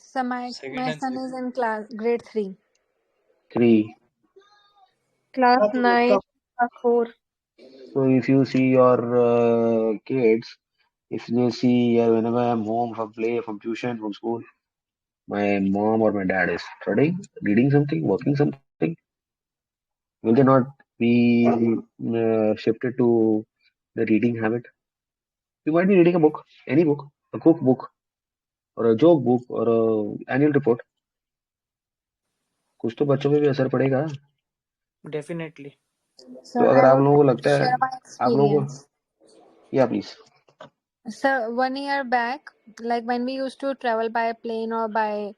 So my son is in grade 3. 3. Class 9, class 4. So if you see your kids, if they see whenever I'm home from play, from tuition, from school, my mom or my dad is studying, reading something, working something, will they not we shifted to the reading habit. We might be reading a book, any book, a cookbook or a joke book or a annual report. कुछ तो बच्चों पे भी असर पड़ेगा. Definitely. Sir, तो अगर I आप would लोगों को like to लगता है, share my आप लोगों को, experience. या please. Sir, 1 year back, like when we used to travel by plane or by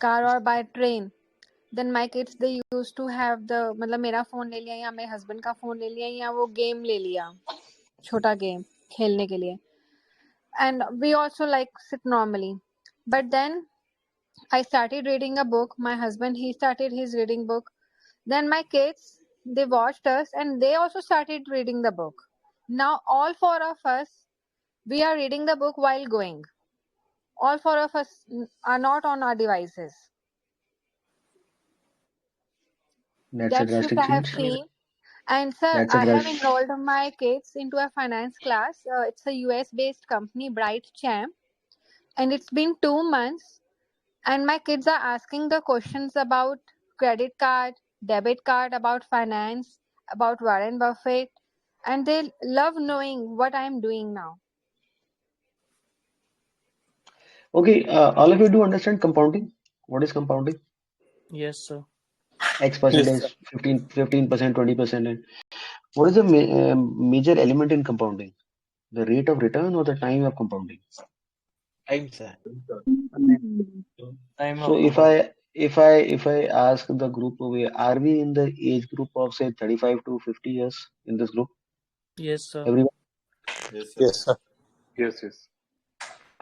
car or by train, then my kids they used to have the मतलब मेरा phone ले लिया या मेरे हस्बैंड का फोन ले लिया या वो गेम ले लिया, छोटा गेम खेलने के लिए, and we also like sit normally. But then I started reading a book. My husband he started his reading book. Then my kids they watched us and they also started reading the book. Now all four of us we are reading the book while going. All four of us are not on our devices. That's a That shift drastic I have change. seen. And sir, That's a I have drastic. enrolled my kids into a finance class. It's a US based company, Bright Champ, and it's been 2 months. And my kids are asking the questions about credit card, debit card, about finance, about Warren Buffett, and they love knowing what I'm doing now. Okay, all of you do understand compounding. What is compounding? Yes, sir. X Yes, percentage, sir. 15%, 20%. And what is the major element in compounding? The rate of return or the time of compounding? Time, sir. Time So of if compounding. I ask the group, are we in the age group of say 35 to 50 years in this group? Yes, sir. Everyone. Yes, sir. Yes, sir. Yes, yes.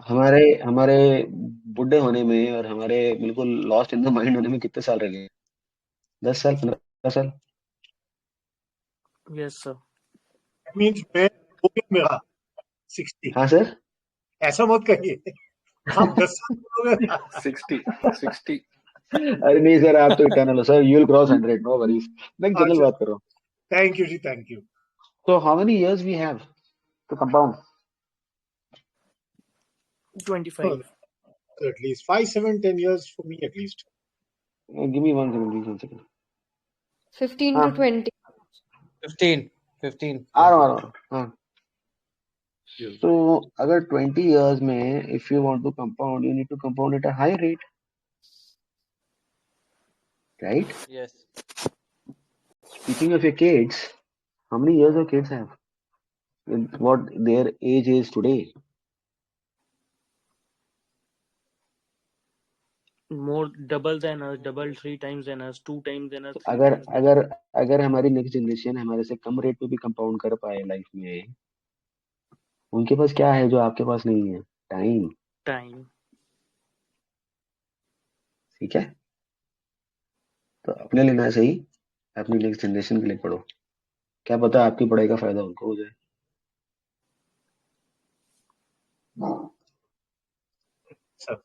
हमारे हमारे बुढ़े होने में और हमारे बिल्कुल lost in the mind होने में कितने साल रह गए? 10 साल, 15 साल. Yes, sir. That means मैं हो गया मेरा 60. हाँ सर. ऐसा मत कहिए. आप 10 साल बोलोगे. 60. अरे नहीं सर, आप तो इटर्नल हो sir. You will cross 100, no worries. मैं जनरल अच्छा, बात कर रहा हूँ. थैंक यू जी, thank you. So how many years we have to compound? 25. At least 5, 7, 10 years for me at least. Give me 1 second, please, 1 second. 15 हाँ, to 20. 15. आ रहा हूँ. हाँ. Yes. So अगर 20 years में if you want to compound, you need to compound at a high rate, right? Yes. Speaking of your kids, how many years your kids have? With what their age is today? More double than us, double 3 times than us, 2 times than us, तो 3 अगर times than अगर अगर हमारी next generation हमारे से कम rate पे भी compound कर पाए लाइफ में, उनके पास क्या है जो आपके पास नहीं है? टाइम. time. ठीक है. तो अपने लिए ना सही, अपनी नेक्स्ट जनरेशन के लिए पढ़ो. क्या पता आपकी पढ़ाई का फायदा उनको हो जाए. Sir.